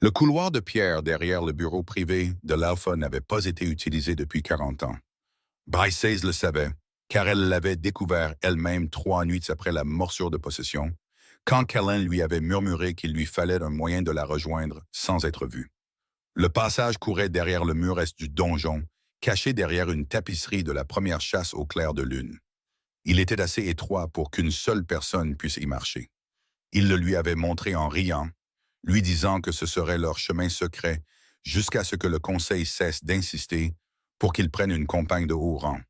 Le couloir de pierre derrière le bureau privé de l'Alpha n'avait pas été utilisé depuis 40 ans. Bryce le savait, car elle l'avait découvert elle-même 3 nuits après la morsure de possession, quand Kellen lui avait murmuré qu'il lui fallait un moyen de la rejoindre sans être vu. Le passage courait derrière le mur est du donjon, caché derrière une tapisserie de la première chasse au clair de lune. Il était assez étroit pour qu'une seule personne puisse y marcher. Il le lui avait montré en riant, lui disant que ce serait leur chemin secret jusqu'à ce que le conseil cesse d'insister pour qu'il prenne une compagne de haut rang.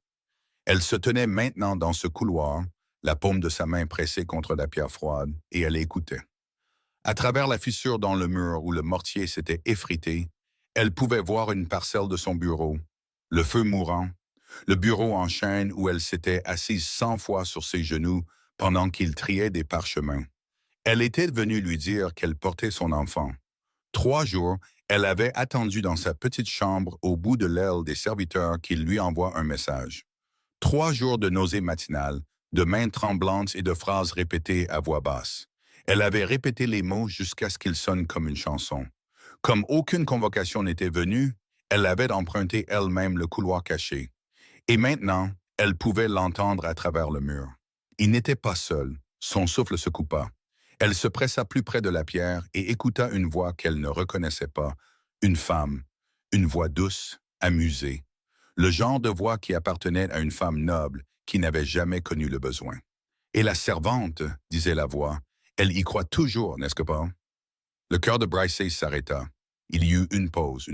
Elle se tenait maintenant dans ce couloir, la paume de sa main pressée contre la pierre froide, et elle écoutait. À travers la fissure dans le mur où le mortier s'était effrité, elle pouvait voir une parcelle de son bureau, le feu mourant, le bureau en chaîne où elle s'était assise 100 fois sur ses genoux pendant qu'il triait des parchemins. Elle était venue lui dire qu'elle portait son enfant. 3 jours, elle avait attendu dans sa petite chambre au bout de l'aile des serviteurs qu'il lui envoie un message. 3 jours de nausées matinales, de mains tremblantes et de phrases répétées à voix basse. Elle avait répété les mots jusqu'à ce qu'ils sonnent comme une chanson. Comme aucune convocation n'était venue, elle avait emprunté elle-même le couloir caché. Et maintenant, elle pouvait l'entendre à travers le mur. Il n'était pas seul, son souffle se coupa. Elle se pressa plus près de la pierre et écouta une voix qu'elle ne reconnaissait pas, une voix douce, amusée, le genre de voix qui appartenait à une femme noble qui n'avait jamais connu le besoin. Et la servante, disait la voix, elle y croit toujours, n'est-ce pas? Le cœur de Bryce s'arrêta. Il y eut une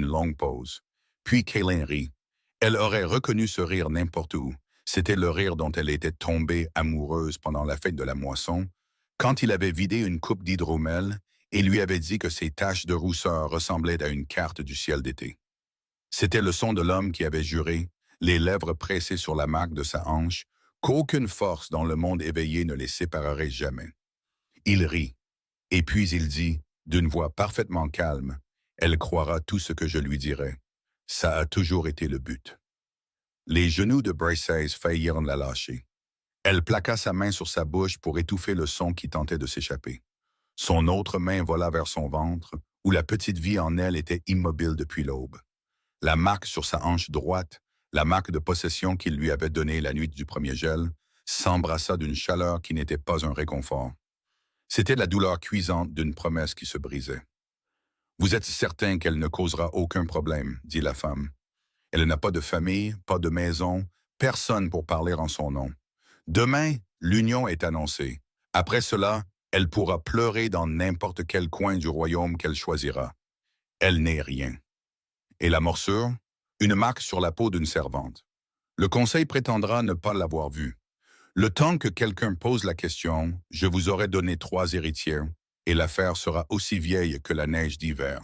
longue pause. Puis Kaylin rit. Elle aurait reconnu ce rire n'importe où. C'était le rire dont elle était tombée amoureuse pendant la fête de la moisson, quand il avait vidé une coupe d'hydromel et lui avait dit que ses taches de rousseur ressemblaient à une carte du ciel d'été. C'était le son de l'homme qui avait juré, les lèvres pressées sur la marque de sa hanche, qu'aucune force dans le monde éveillé ne les séparerait jamais. Il rit, et puis il dit, d'une voix parfaitement calme, « Elle croira tout ce que je lui dirai. Ça a toujours été le but. » Les genoux de Bryce faillirent la lâcher. Elle plaqua sa main sur sa bouche pour étouffer le son qui tentait de s'échapper. Son autre main vola vers son ventre, où la petite vie en elle était immobile depuis l'aube. La marque sur sa hanche droite, la marque de possession qu'il lui avait donnée la nuit du premier gel, s'embrassa d'une chaleur qui n'était pas un réconfort. C'était la douleur cuisante d'une promesse qui se brisait. « Vous êtes certain qu'elle ne causera aucun problème, » dit la femme. « Elle n'a pas de famille, pas de maison, personne pour parler en son nom. Demain, l'union est annoncée. Après cela, elle pourra pleurer dans n'importe quel coin du royaume qu'elle choisira. Elle n'est rien. » Et la morsure? Une marque sur la peau d'une servante. Le conseil prétendra ne pas l'avoir vue. Le temps que quelqu'un pose la question, je vous aurai donné 3 héritières, et l'affaire sera aussi vieille que la neige d'hiver.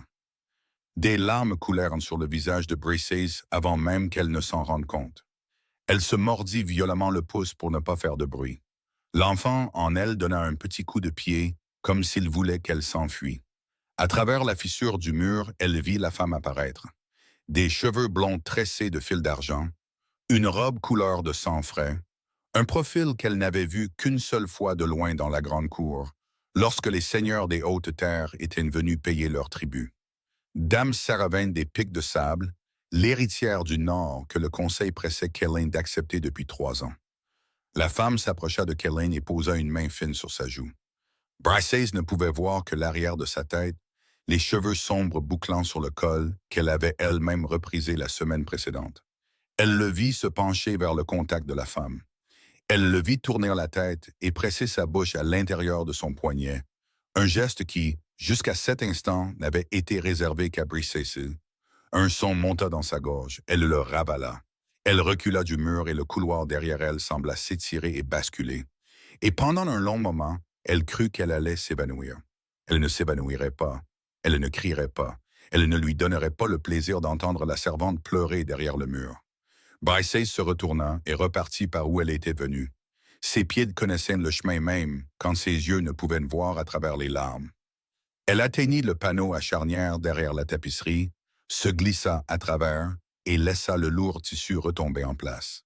Des larmes coulèrent sur le visage de Bryce avant même qu'elle ne s'en rende compte. Elle se mordit violemment le pouce pour ne pas faire de bruit. L'enfant en elle donna un petit coup de pied, comme s'il voulait qu'elle s'enfuit. À travers la fissure du mur, elle vit la femme apparaître. Des cheveux blonds tressés de fils d'argent, une robe couleur de sang frais, un profil qu'elle n'avait vu qu'une seule fois de loin dans la grande cour, lorsque les seigneurs des hautes terres étaient venus payer leur tribut. Dame Saravane des Pics de Sable, l'héritière du Nord que le conseil pressait Kellen d'accepter depuis 3 ans. La femme s'approcha de Kellen et posa une main fine sur sa joue. Bryce ne pouvait voir que l'arrière de sa tête, les cheveux sombres bouclant sur le col qu'elle avait elle-même reprisé la semaine précédente. Elle le vit se pencher vers le contact de la femme. Elle le vit tourner la tête et presser sa bouche à l'intérieur de son poignet, un geste qui, jusqu'à cet instant, n'avait été réservé qu'à Bryce. Un son monta dans sa gorge, elle le ravala. Elle recula du mur et le couloir derrière elle sembla s'étirer et basculer. Et pendant un long moment, elle crut qu'elle allait s'évanouir. Elle ne s'évanouirait pas. Elle ne crierait pas. Elle ne lui donnerait pas le plaisir d'entendre la servante pleurer derrière le mur. Bryce se retourna et repartit par où elle était venue. Ses pieds connaissaient le chemin même, quand ses yeux ne pouvaient voir à travers les larmes. Elle atteignit le panneau à charnière derrière la tapisserie, se glissa à travers et laissa le lourd tissu retomber en place.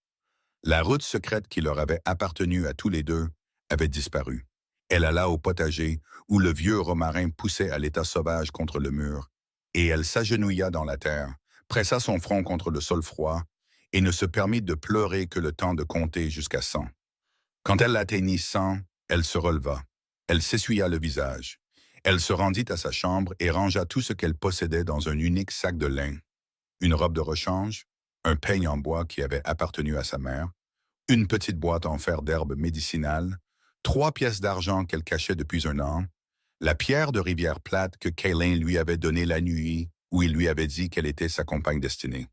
La route secrète qui leur avait appartenu à tous les deux avait disparu. Elle alla au potager, où le vieux romarin poussait à l'état sauvage contre le mur, et elle s'agenouilla dans la terre, pressa son front contre le sol froid, et ne se permit de pleurer que le temps de compter jusqu'à 100. Quand elle atteignit 100, elle se releva. Elle s'essuya le visage. Elle se rendit à sa chambre et rangea tout ce qu'elle possédait dans un unique sac de lin. Une robe de rechange, un peigne en bois qui avait appartenu à sa mère, une petite boîte en fer d'herbe médicinale, 3 pièces d'argent qu'elle cachait depuis un an, la pierre de rivière plate que Kaylin lui avait donnée la nuit où il lui avait dit qu'elle était sa compagne destinée.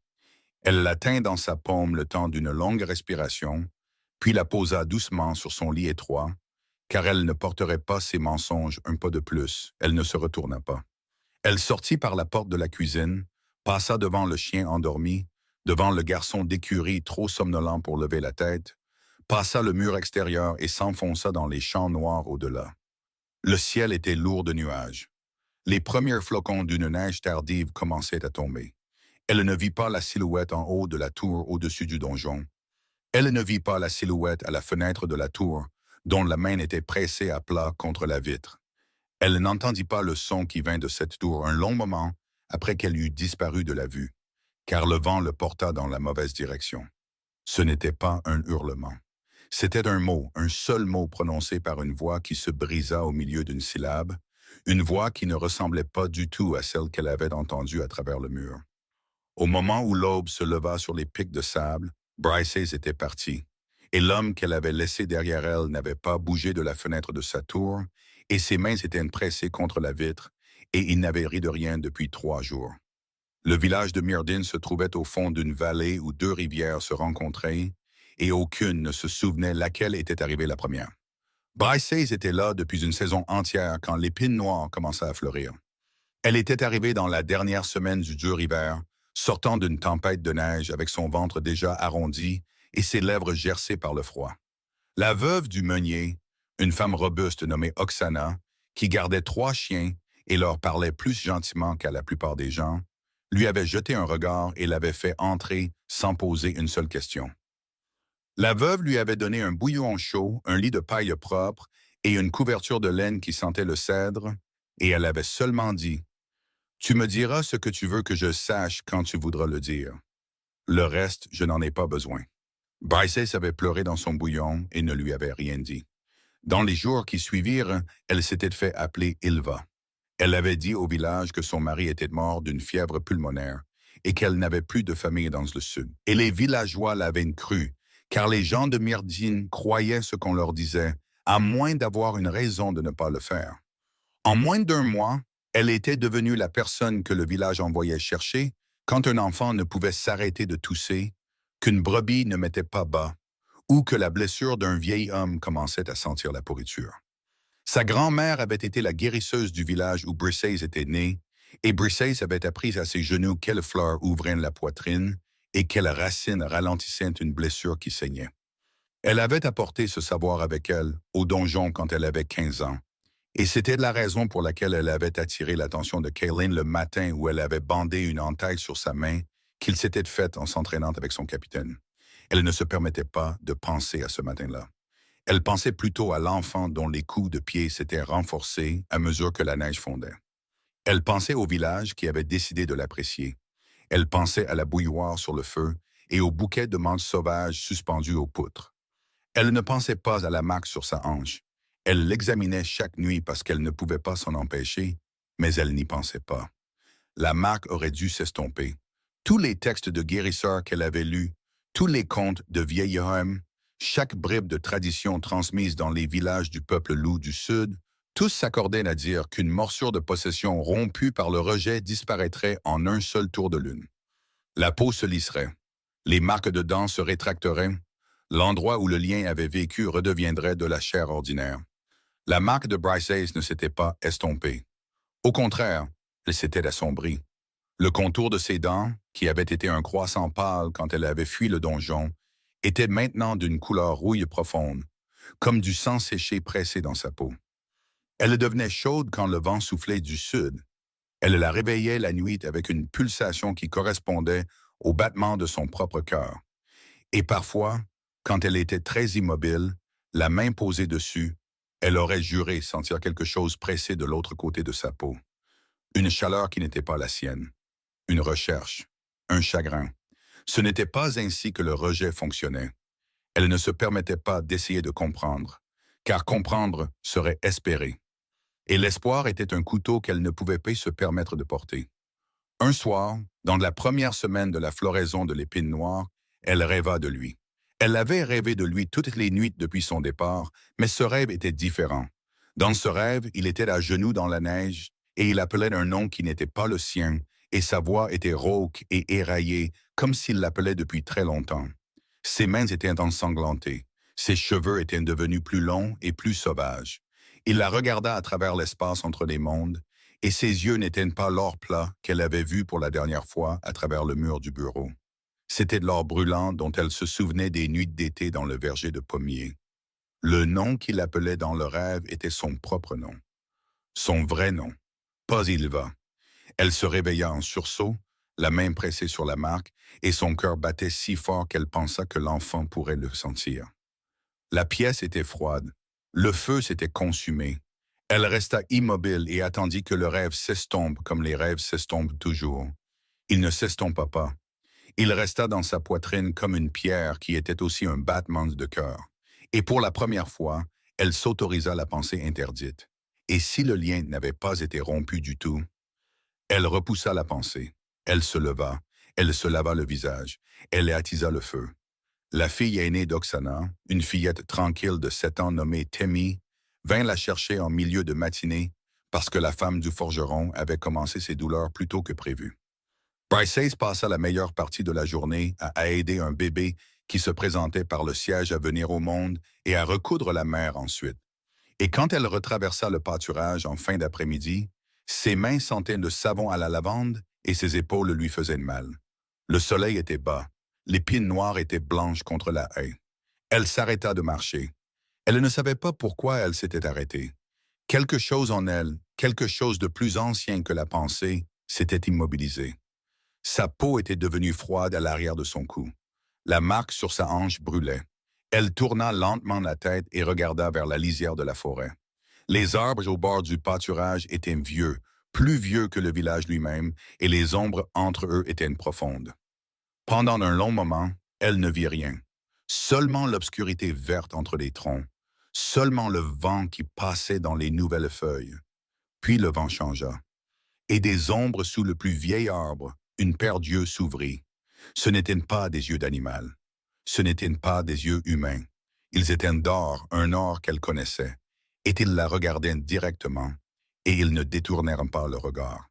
Elle la tint dans sa paume le temps d'une longue respiration, puis la posa doucement sur son lit étroit, car elle ne porterait pas ses mensonges un pas de plus. Elle ne se retourna pas. Elle sortit par la porte de la cuisine, passa devant le chien endormi, devant le garçon d'écurie trop somnolent pour lever la tête, passa le mur extérieur et s'enfonça dans les champs noirs au-delà. Le ciel était lourd de nuages. Les premiers flocons d'une neige tardive commençaient à tomber. Elle ne vit pas la silhouette en haut de la tour au-dessus du donjon. Elle ne vit pas la silhouette à la fenêtre de la tour, dont la main était pressée à plat contre la vitre. Elle n'entendit pas le son qui vint de cette tour un long moment après qu'elle eut disparu de la vue, car le vent le porta dans la mauvaise direction. Ce n'était pas un hurlement. C'était un seul mot prononcé par une voix qui se brisa au milieu d'une syllabe, une voix qui ne ressemblait pas du tout à celle qu'elle avait entendue à travers le mur. Au moment où l'aube se leva sur les pics de sable, Bryces était parti, et l'homme qu'elle avait laissé derrière elle n'avait pas bougé de la fenêtre de sa tour, et ses mains étaient pressées contre la vitre, et il n'avait ri de rien depuis 3 jours. Le village de Myrdin se trouvait au fond d'une vallée où 2 rivières se rencontraient, et aucune ne se souvenait laquelle était arrivée la première. Bryces était là depuis une saison entière quand l'épine noire commença à fleurir. Elle était arrivée dans la dernière semaine du dur hiver, sortant d'une tempête de neige avec son ventre déjà arrondi et ses lèvres gercées par le froid. La veuve du meunier, une femme robuste nommée Oksana, qui gardait 3 chiens et leur parlait plus gentiment qu'à la plupart des gens, lui avait jeté un regard et l'avait fait entrer sans poser une seule question. La veuve lui avait donné un bouillon chaud, un lit de paille propre et une couverture de laine qui sentait le cèdre, et elle avait seulement dit « Tu me diras ce que tu veux que je sache quand tu voudras le dire. Le reste, je n'en ai pas besoin. » Bryces avait pleuré dans son bouillon et ne lui avait rien dit. Dans les jours qui suivirent, elle s'était fait appeler Ilva. Elle avait dit au village que son mari était mort d'une fièvre pulmonaire et qu'elle n'avait plus de famille dans le sud. Et les villageois l'avaient cru, car les gens de Myrdin croyaient ce qu'on leur disait, à moins d'avoir une raison de ne pas le faire. En moins d'1 mois, elle était devenue la personne que le village envoyait chercher quand un enfant ne pouvait s'arrêter de tousser, qu'une brebis ne mettait pas bas, ou que la blessure d'un vieil homme commençait à sentir la pourriture. Sa grand-mère avait été la guérisseuse du village où Bryces était né, et Bryces avait appris à ses genoux quelle fleur ouvrait la poitrine et quelle racine ralentissait une blessure qui saignait. Elle avait apporté ce savoir avec elle au donjon quand elle avait 15 ans, et c'était la raison pour laquelle elle avait attiré l'attention de Kaylin le matin où elle avait bandé une entaille sur sa main qu'il s'était faite en s'entraînant avec son capitaine. Elle ne se permettait pas de penser à ce matin-là. Elle pensait plutôt à l'enfant dont les coups de pied s'étaient renforcés à mesure que la neige fondait. Elle pensait au village qui avait décidé de l'apprécier. Elle pensait à la bouilloire sur le feu et au bouquet de menthes sauvages suspendus aux poutres. Elle ne pensait pas à la marque sur sa hanche. Elle l'examinait chaque nuit parce qu'elle ne pouvait pas s'en empêcher, mais elle n'y pensait pas. La marque aurait dû s'estomper. Tous les textes de guérisseurs qu'elle avait lus, tous les contes de vieil hommes, chaque bribe de tradition transmise dans les villages du peuple loup du Sud, tous s'accordaient à dire qu'une morsure de possession rompue par le rejet disparaîtrait en un seul tour de lune. La peau se lisserait, les marques de dents se rétracteraient, l'endroit où le lien avait vécu redeviendrait de la chair ordinaire. La marque de Bryces ne s'était pas estompée. Au contraire, elle s'était assombrie. Le contour de ses dents, qui avait été un croissant pâle quand elle avait fui le donjon, était maintenant d'une couleur rouille profonde, comme du sang séché pressé dans sa peau. Elle devenait chaude quand le vent soufflait du sud. Elle la réveillait la nuit avec une pulsation qui correspondait au battement de son propre cœur. Et parfois, quand elle était très immobile, la main posée dessus, elle aurait juré sentir quelque chose pressé de l'autre côté de sa peau. Une chaleur qui n'était pas la sienne. Une recherche. Un chagrin. Ce n'était pas ainsi que le rejet fonctionnait. Elle ne se permettait pas d'essayer de comprendre, car comprendre serait espérer. Et l'espoir était un couteau qu'elle ne pouvait pas se permettre de porter. Un soir, dans la première semaine de la floraison de l'épine noire, elle rêva de lui. Elle avait rêvé de lui toutes les nuits depuis son départ, mais ce rêve était différent. Dans ce rêve, il était à genoux dans la neige, et il appelait un nom qui n'était pas le sien, et sa voix était rauque et éraillée, comme s'il l'appelait depuis très longtemps. Ses mains étaient ensanglantées, ses cheveux étaient devenus plus longs et plus sauvages. Il la regarda à travers l'espace entre les mondes, et ses yeux n'étaient pas l'or plat qu'elle avait vu pour la dernière fois à travers le mur du bureau. C'était de l'or brûlant dont elle se souvenait des nuits d'été dans le verger de pommiers. Le nom qu'il appelait dans le rêve était son propre nom. Son vrai nom. Pas Ilva. Elle se réveilla en sursaut, la main pressée sur la marque, et son cœur battait si fort qu'elle pensa que l'enfant pourrait le sentir. La pièce était froide. Le feu s'était consumé. Elle resta immobile et attendit que le rêve s'estompe comme les rêves s'estompent toujours. Il ne s'estompa pas. Il resta dans sa poitrine comme une pierre qui était aussi un battement de cœur. Et pour la première fois, elle s'autorisa la pensée interdite. Et si le lien n'avait pas été rompu du tout? Elle repoussa la pensée. Elle se leva. Elle se lava le visage. Elle attisa le feu. La fille aînée d'Oksana, une fillette tranquille de 7 ans nommée Temi, vint la chercher en milieu de matinée parce que la femme du forgeron avait commencé ses douleurs plus tôt que prévu. Bryce passa la meilleure partie de la journée à aider un bébé qui se présentait par le siège à venir au monde et à recoudre la mère ensuite. Et quand elle retraversa le pâturage en fin d'après-midi, ses mains sentaient le savon à la lavande et ses épaules lui faisaient mal. Le soleil était bas. L'épine noire était blanche contre la haie. Elle s'arrêta de marcher. Elle ne savait pas pourquoi elle s'était arrêtée. Quelque chose en elle, quelque chose de plus ancien que la pensée, s'était immobilisé. Sa peau était devenue froide à l'arrière de son cou. La marque sur sa hanche brûlait. Elle tourna lentement la tête et regarda vers la lisière de la forêt. Les arbres au bord du pâturage étaient vieux, plus vieux que le village lui-même, et les ombres entre eux étaient profondes. Pendant un long moment, elle ne vit rien. Seulement l'obscurité verte entre les troncs. Seulement le vent qui passait dans les nouvelles feuilles. Puis le vent changea. Et des ombres sous le plus vieil arbre, une paire d'yeux s'ouvrit. Ce n'étaient pas des yeux d'animal. Ce n'étaient pas des yeux humains. Ils étaient d'or, un or qu'elle connaissait. Et ils la regardaient directement, et ils ne détournèrent pas le regard.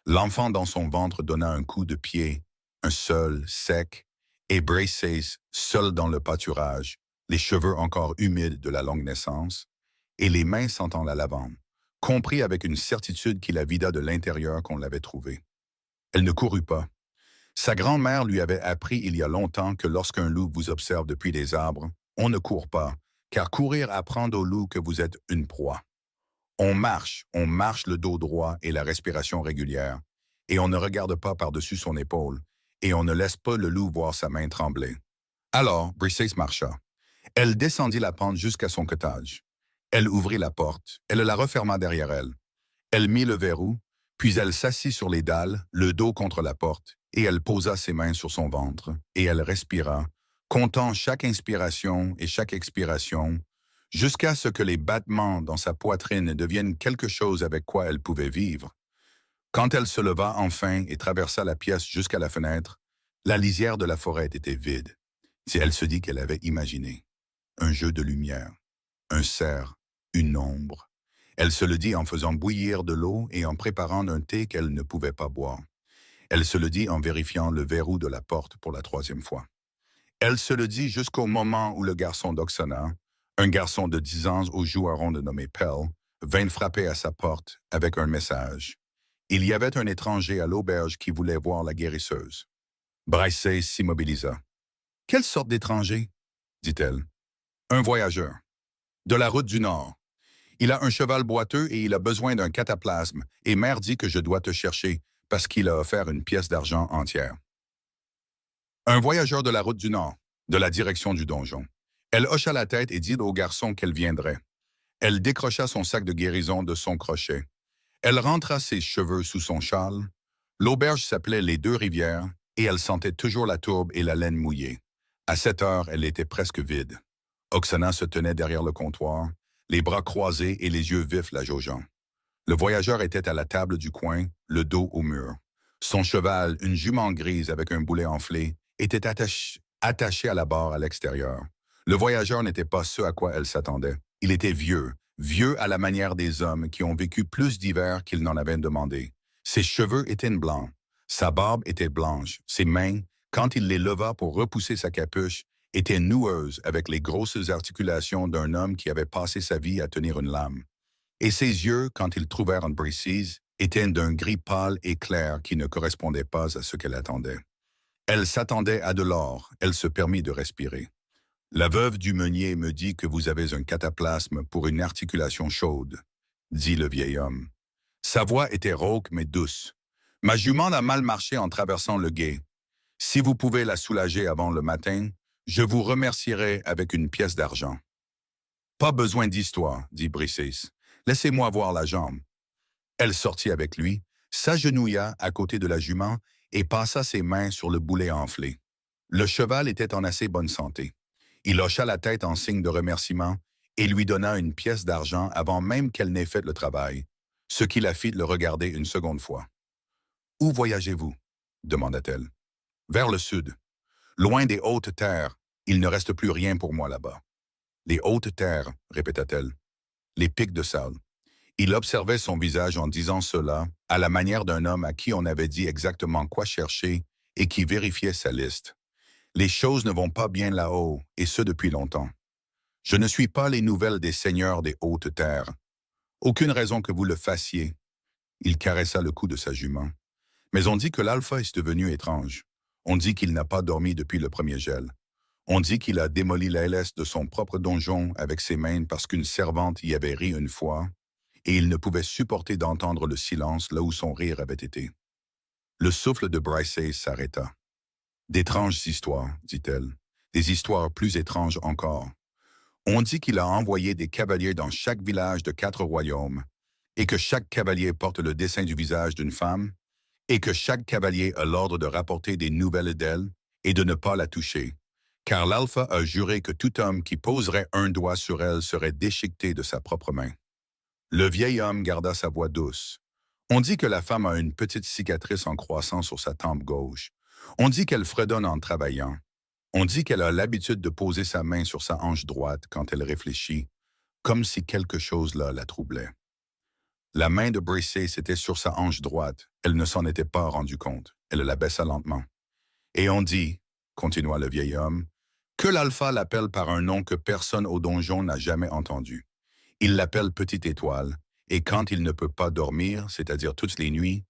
L'enfant dans son ventre donna un coup de pied, un seul, sec, et Bryce, seul dans le pâturage, les cheveux encore humides de la longue naissance, et les mains sentant la lavande, comprit avec une certitude qui la vida de l'intérieur qu'on l'avait trouvée. Elle ne courut pas. Sa grand-mère lui avait appris il y a longtemps que lorsqu'un loup vous observe depuis les arbres, on ne court pas, car courir apprend au loup que vous êtes une proie. On marche le dos droit et la respiration régulière, et on ne regarde pas par-dessus son épaule, et on ne laisse pas le loup voir sa main trembler. Alors, Bryce marcha. Elle descendit la pente jusqu'à son cottage. Elle ouvrit la porte, elle la referma derrière elle. Elle mit le verrou, puis elle s'assit sur les dalles, le dos contre la porte, et elle posa ses mains sur son ventre, et elle respira, comptant chaque inspiration et chaque expiration, jusqu'à ce que les battements dans sa poitrine deviennent quelque chose avec quoi elle pouvait vivre. Quand elle se leva enfin et traversa la pièce jusqu'à la fenêtre, la lisière de la forêt était vide. Si elle se dit qu'elle avait imaginé. Un jeu de lumière, un cerf, une ombre. Elle se le dit en faisant bouillir de l'eau et en préparant un thé qu'elle ne pouvait pas boire. Elle se le dit en vérifiant le verrou de la porte pour la 3e fois. Elle se le dit jusqu'au moment où le garçon d'Oksana, un garçon de 10 ans aux joues rondes nommé Pell, vint frapper à sa porte avec un message. Il y avait un étranger à l'auberge qui voulait voir la guérisseuse. Bryce s'immobilisa. « Quelle sorte d'étranger ?» dit-elle. « Un voyageur. De la route du Nord. Il a un cheval boiteux et il a besoin d'un cataplasme, et mère dit que je dois te chercher parce qu'il a offert une pièce d'argent entière. » Un voyageur de la route du Nord, de la direction du donjon. Elle hocha la tête et dit au garçon qu'elle viendrait. Elle décrocha son sac de guérison de son crochet. Elle rentra ses cheveux sous son châle. L'auberge s'appelait les Deux Rivières et elle sentait toujours la tourbe et la laine mouillée. À 7 heures, elle était presque vide. Oksana se tenait derrière le comptoir, les bras croisés et les yeux vifs la jaugeant. Le voyageur était à la table du coin, le dos au mur. Son cheval, une jument grise avec un boulet enflé, était attaché à la barre à l'extérieur. Le voyageur n'était pas ce à quoi elle s'attendait. Il était vieux, vieux à la manière des hommes qui ont vécu plus d'hivers qu'ils n'en avaient demandé. Ses cheveux étaient blancs, sa barbe était blanche, ses mains, quand il les leva pour repousser sa capuche, étaient noueuses avec les grosses articulations d'un homme qui avait passé sa vie à tenir une lame. Et ses yeux, quand ils trouvèrent Briseis, étaient d'un gris pâle et clair qui ne correspondait pas à ce qu'elle attendait. Elle s'attendait à de l'or, elle se permit de respirer. La veuve du meunier me dit que vous avez un cataplasme pour une articulation chaude, dit le vieil homme. Sa voix était rauque mais douce. Ma jument a mal marché en traversant le gué. Si vous pouvez la soulager avant le matin, je vous remercierai avec une pièce d'argent. Pas besoin d'histoire, dit Briseis. Laissez-moi voir la jambe. Elle sortit avec lui, s'agenouilla à côté de la jument et passa ses mains sur le boulet enflé. Le cheval était en assez bonne santé. Il hocha la tête en signe de remerciement et lui donna une pièce d'argent avant même qu'elle n'ait fait le travail, ce qui la fit le regarder une seconde fois. « Où voyagez-vous » demanda-t-elle. « Vers le sud. Loin des hautes terres, il ne reste plus rien pour moi là-bas. »« Les hautes terres, répéta-t-elle. Les pics de sable. » Il observait son visage en disant cela, à la manière d'un homme à qui on avait dit exactement quoi chercher et qui vérifiait sa liste. Les choses ne vont pas bien là-haut, et ce depuis longtemps. Je ne suis pas les nouvelles des seigneurs des hautes terres. Aucune raison que vous le fassiez. Il caressa le cou de sa jument. Mais on dit que l'alpha est devenu étrange. On dit qu'il n'a pas dormi depuis le premier gel. On dit qu'il a démoli l'ailesse de son propre donjon avec ses mains parce qu'une servante y avait ri une fois, et il ne pouvait supporter d'entendre le silence là où son rire avait été. Le souffle de Briseis s'arrêta. « D'étranges histoires, dit-elle, des histoires plus étranges encore. On dit qu'il a envoyé des cavaliers dans chaque village de 4 royaumes, et que chaque cavalier porte le dessin du visage d'une femme, et que chaque cavalier a l'ordre de rapporter des nouvelles d'elle et de ne pas la toucher, car l'alpha a juré que tout homme qui poserait un doigt sur elle serait déchiqueté de sa propre main. » Le vieil homme garda sa voix douce. On dit que la femme a une petite cicatrice en croissant sur sa tempe gauche. On dit qu'elle fredonne en travaillant. On dit qu'elle a l'habitude de poser sa main sur sa hanche droite quand elle réfléchit, comme si quelque chose là la troublait. La main de Briseis était sur sa hanche droite. Elle ne s'en était pas rendue compte. Elle la baissa lentement. Et on dit, continua le vieil homme, que l'alpha l'appelle par un nom que personne au donjon n'a jamais entendu. Il l'appelle Petite Étoile, et quand il ne peut pas dormir, c'est-à-dire toutes les nuits,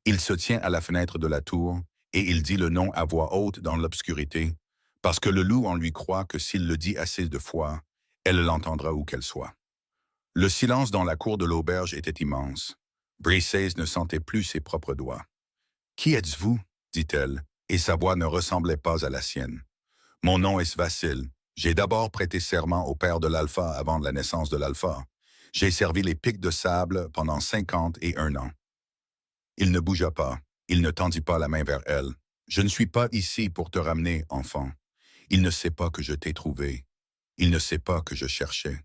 il se tient à la fenêtre de la tour et il dit le nom à voix haute dans l'obscurité, parce que le loup en lui croit que s'il le dit assez de fois, elle l'entendra où qu'elle soit. Le silence dans la cour de l'auberge était immense. Briseis ne sentait plus ses propres doigts. « Qui êtes-vous » dit-elle, et sa voix ne ressemblait pas à la sienne. « Mon nom est Svacil. J'ai d'abord prêté serment au père de l'Alpha avant la naissance de l'Alpha. J'ai servi les pics de sable pendant 51 ans. » Il ne bougea pas. Il ne tendit pas la main vers elle. « Je ne suis pas ici pour te ramener, enfant. Il ne sait pas que je t'ai trouvé. Il ne sait pas que je cherchais.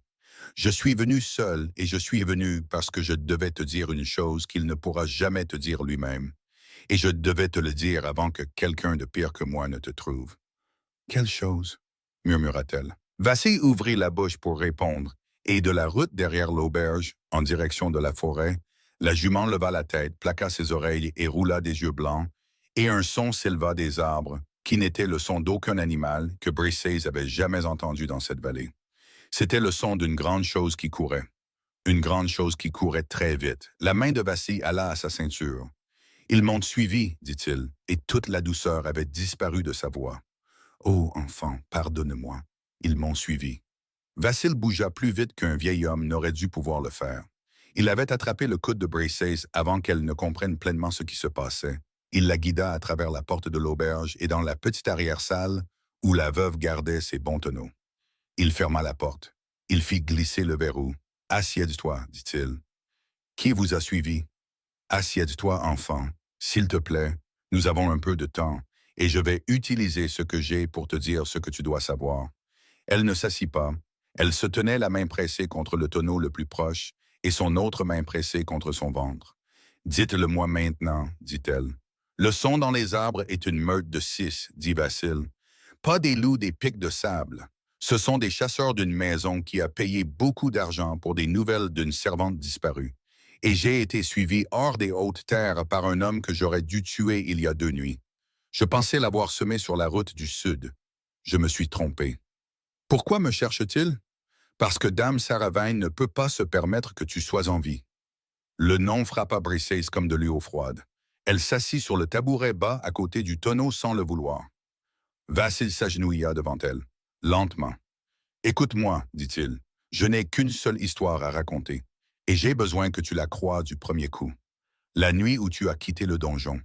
Je suis venu seul et je suis venu parce que je devais te dire une chose qu'il ne pourra jamais te dire lui-même. Et je devais te le dire avant que quelqu'un de pire que moi ne te trouve. »« Quelle chose ?» murmura-t-elle. Vassil ouvrit la bouche pour répondre, et de la route derrière l'auberge, en direction de la forêt, la jument leva la tête, plaqua ses oreilles et roula des yeux blancs, et un son s'éleva des arbres, qui n'était le son d'aucun animal que Briseis avait jamais entendu dans cette vallée. C'était le son d'une grande chose qui courait. Une grande chose qui courait très vite. La main de Vassil alla à sa ceinture. « Ils m'ont suivi, dit-il, et toute la douceur avait disparu de sa voix. « Oh, enfant, pardonne-moi. Ils m'ont suivi. » Vassil bougea plus vite qu'un vieil homme n'aurait dû pouvoir le faire. Il avait attrapé le coude de Briseis avant qu'elle ne comprenne pleinement ce qui se passait. Il la guida à travers la porte de l'auberge et dans la petite arrière-salle où la veuve gardait ses bons tonneaux. Il ferma la porte. Il fit glisser le verrou. « Assieds-toi, dit-il. »« Qui vous a suivi » Assieds-toi, enfant. S'il te plaît, nous avons un peu de temps, et je vais utiliser ce que j'ai pour te dire ce que tu dois savoir. Elle ne s'assit pas. Elle se tenait la main pressée contre le tonneau le plus proche et son autre main pressée contre son ventre. Dites-le-moi maintenant, dit-elle. Le son dans les arbres est une meute de 6, dit Vassil. Pas des loups des pics de sable. Ce sont des chasseurs d'une maison qui a payé beaucoup d'argent pour des nouvelles d'une servante disparue. Et j'ai été suivi hors des hautes terres par un homme que j'aurais dû tuer il y a 2 nuits. Je pensais l'avoir semé sur la route du sud. Je me suis trompé. Pourquoi me cherche-t-il? Parce que Dame Saravane ne peut pas se permettre que tu sois en vie. Le nom frappa Briseis comme de l'eau froide. Elle s'assit sur le tabouret bas à côté du tonneau sans le vouloir. Vassil s'agenouilla devant elle, lentement. Écoute-moi, dit-il, je n'ai qu'une seule histoire à raconter, et j'ai besoin que tu la croies du premier coup. La nuit où tu as quitté le donjon,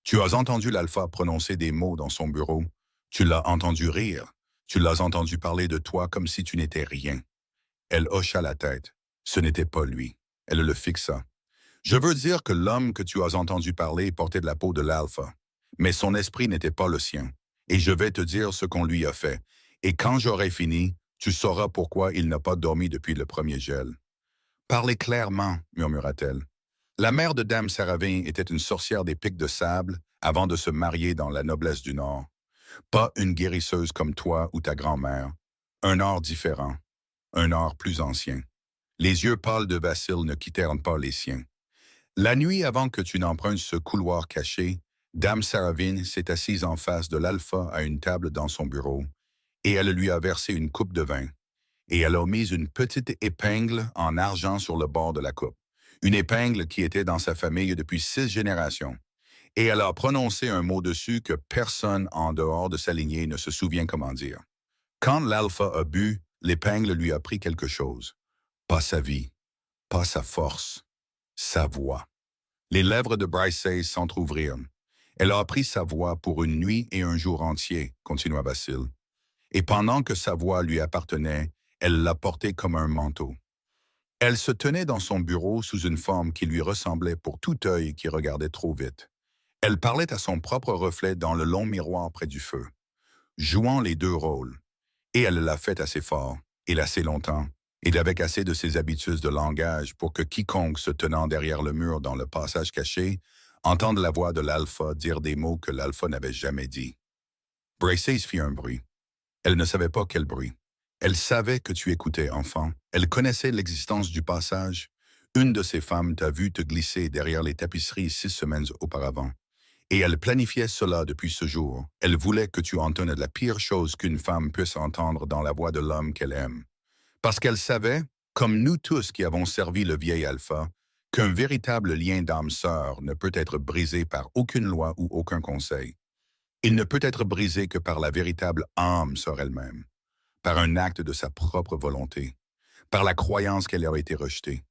tu as entendu l'alpha prononcer des mots dans son bureau, tu l'as entendu rire, tu l'as entendu parler de toi comme si tu n'étais rien. Elle hocha la tête. Ce n'était pas lui. Elle le fixa. Je veux dire que l'homme que tu as entendu parler portait de la peau de l'alpha, mais son esprit n'était pas le sien. Et je vais te dire ce qu'on lui a fait. Et quand j'aurai fini, tu sauras pourquoi il n'a pas dormi depuis le premier gel. Parlez clairement, murmura-t-elle. La mère de Dame Saravane était une sorcière des pics de sable avant de se marier dans la noblesse du Nord. Pas une guérisseuse comme toi ou ta grand-mère. Un art différent. Un art plus ancien. Les yeux pâles de Vassil ne quittèrent pas les siens. La nuit avant que tu n'empruntes ce couloir caché, Dame Saravane s'est assise en face de l'alpha à une table dans son bureau, et elle lui a versé une coupe de vin, et elle a mis une petite épingle en argent sur le bord de la coupe, une épingle qui était dans sa famille depuis 6 générations, et elle a prononcé un mot dessus que personne en dehors de sa lignée ne se souvient comment dire. Quand l'alpha a bu, l'épingle lui a pris quelque chose. Pas sa vie, pas sa force, sa voix. Les lèvres de Briseis s'entr'ouvrirent. Elle a appris sa voix pour une nuit et un jour entier, continua Vassil. Et pendant que sa voix lui appartenait, elle l'a portée comme un manteau. Elle se tenait dans son bureau sous une forme qui lui ressemblait pour tout œil qui regardait trop vite. Elle parlait à son propre reflet dans le long miroir près du feu, jouant les deux rôles. Et elle l'a fait assez fort, et assez longtemps, et avec assez de ses habitudes de langage pour que quiconque se tenant derrière le mur dans le passage caché entende la voix de l'alpha dire des mots que l'alpha n'avait jamais dit. Briseis fit un bruit. Elle ne savait pas quel bruit. Elle savait que tu écoutais, enfant. Elle connaissait l'existence du passage. Une de ces femmes t'a vu te glisser derrière les tapisseries 6 semaines auparavant. Et elle planifiait cela depuis ce jour. Elle voulait que tu entendes la pire chose qu'une femme puisse entendre dans la voix de l'homme qu'elle aime. Parce qu'elle savait, comme nous tous qui avons servi le vieil alpha, qu'un véritable lien d'âme sœur ne peut être brisé par aucune loi ou aucun conseil. Il ne peut être brisé que par la véritable âme sœur elle-même, par un acte de sa propre volonté, par la croyance qu'elle a été rejetée.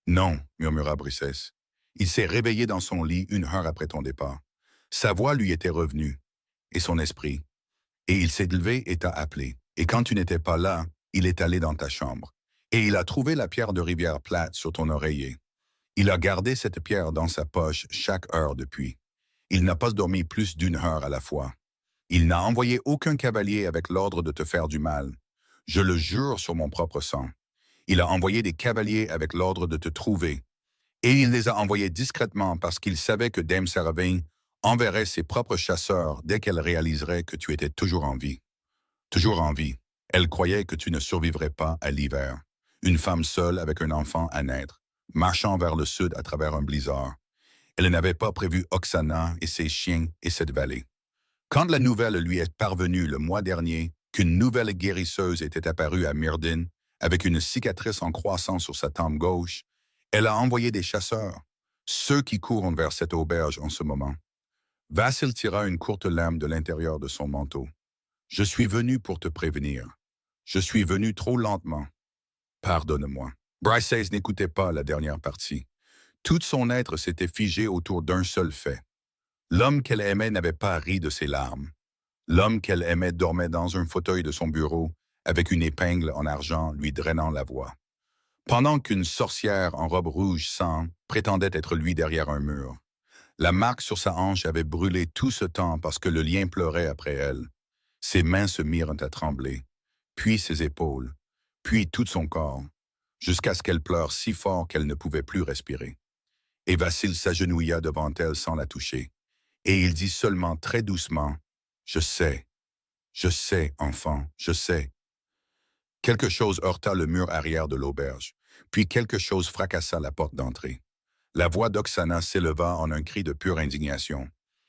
Non, murmura Briseis. Il s'est réveillé dans son lit 1 heure après ton départ. Sa voix lui était revenue, et son esprit. Et il s'est levé et t'a appelé. Et quand tu n'étais pas là, il est allé dans ta chambre. Et il a trouvé la pierre de rivière plate sur ton oreiller. Il a gardé cette pierre dans sa poche chaque heure depuis. Il n'a pas dormi plus d'1 heure à la fois. Il n'a envoyé aucun cavalier avec l'ordre de te faire du mal. Je le jure sur mon propre sang. Il a envoyé des cavaliers avec l'ordre de te trouver. Et il les a envoyés discrètement parce qu'il savait que Dame Saravane enverrait ses propres chasseurs dès qu'elle réaliserait que tu étais toujours en vie. Toujours en vie. Elle croyait que tu ne survivrais pas à l'hiver. Une femme seule avec un enfant à naître, marchant vers le sud à travers un blizzard. Elle n'avait pas prévu Oksana et ses chiens et cette vallée. Quand la nouvelle lui est parvenue le mois dernier qu'une nouvelle guérisseuse était apparue à Myrddin avec une cicatrice en croissant sur sa tempe gauche, elle a envoyé des chasseurs, ceux qui courent vers cette auberge en ce moment. Vassil tira une courte lame de l'intérieur de son manteau. Je suis venu pour te prévenir. Je suis venu trop lentement. Pardonne-moi. Briseis n'écoutait pas la dernière partie. Tout son être s'était figé autour d'un seul fait. L'homme qu'elle aimait n'avait pas ri de ses larmes. L'homme qu'elle aimait dormait dans un fauteuil de son bureau, avec une épingle en argent lui drainant la voix. pendant qu'une sorcière en robe rouge sang prétendait être lui derrière un mur. La marque sur sa hanche avait brûlé tout ce temps parce que le lien pleurait après elle. Ses mains se mirent à trembler, puis ses épaules, puis tout son corps, jusqu'à ce qu'elle pleure si fort qu'elle ne pouvait plus respirer. Et Vassil s'agenouilla devant elle sans la toucher, et il dit seulement très doucement, « je sais, enfant, je sais. » Quelque chose heurta le mur arrière de l'auberge, puis quelque chose fracassa la porte d'entrée. La voix d'Oksana s'éleva en un cri de pure indignation.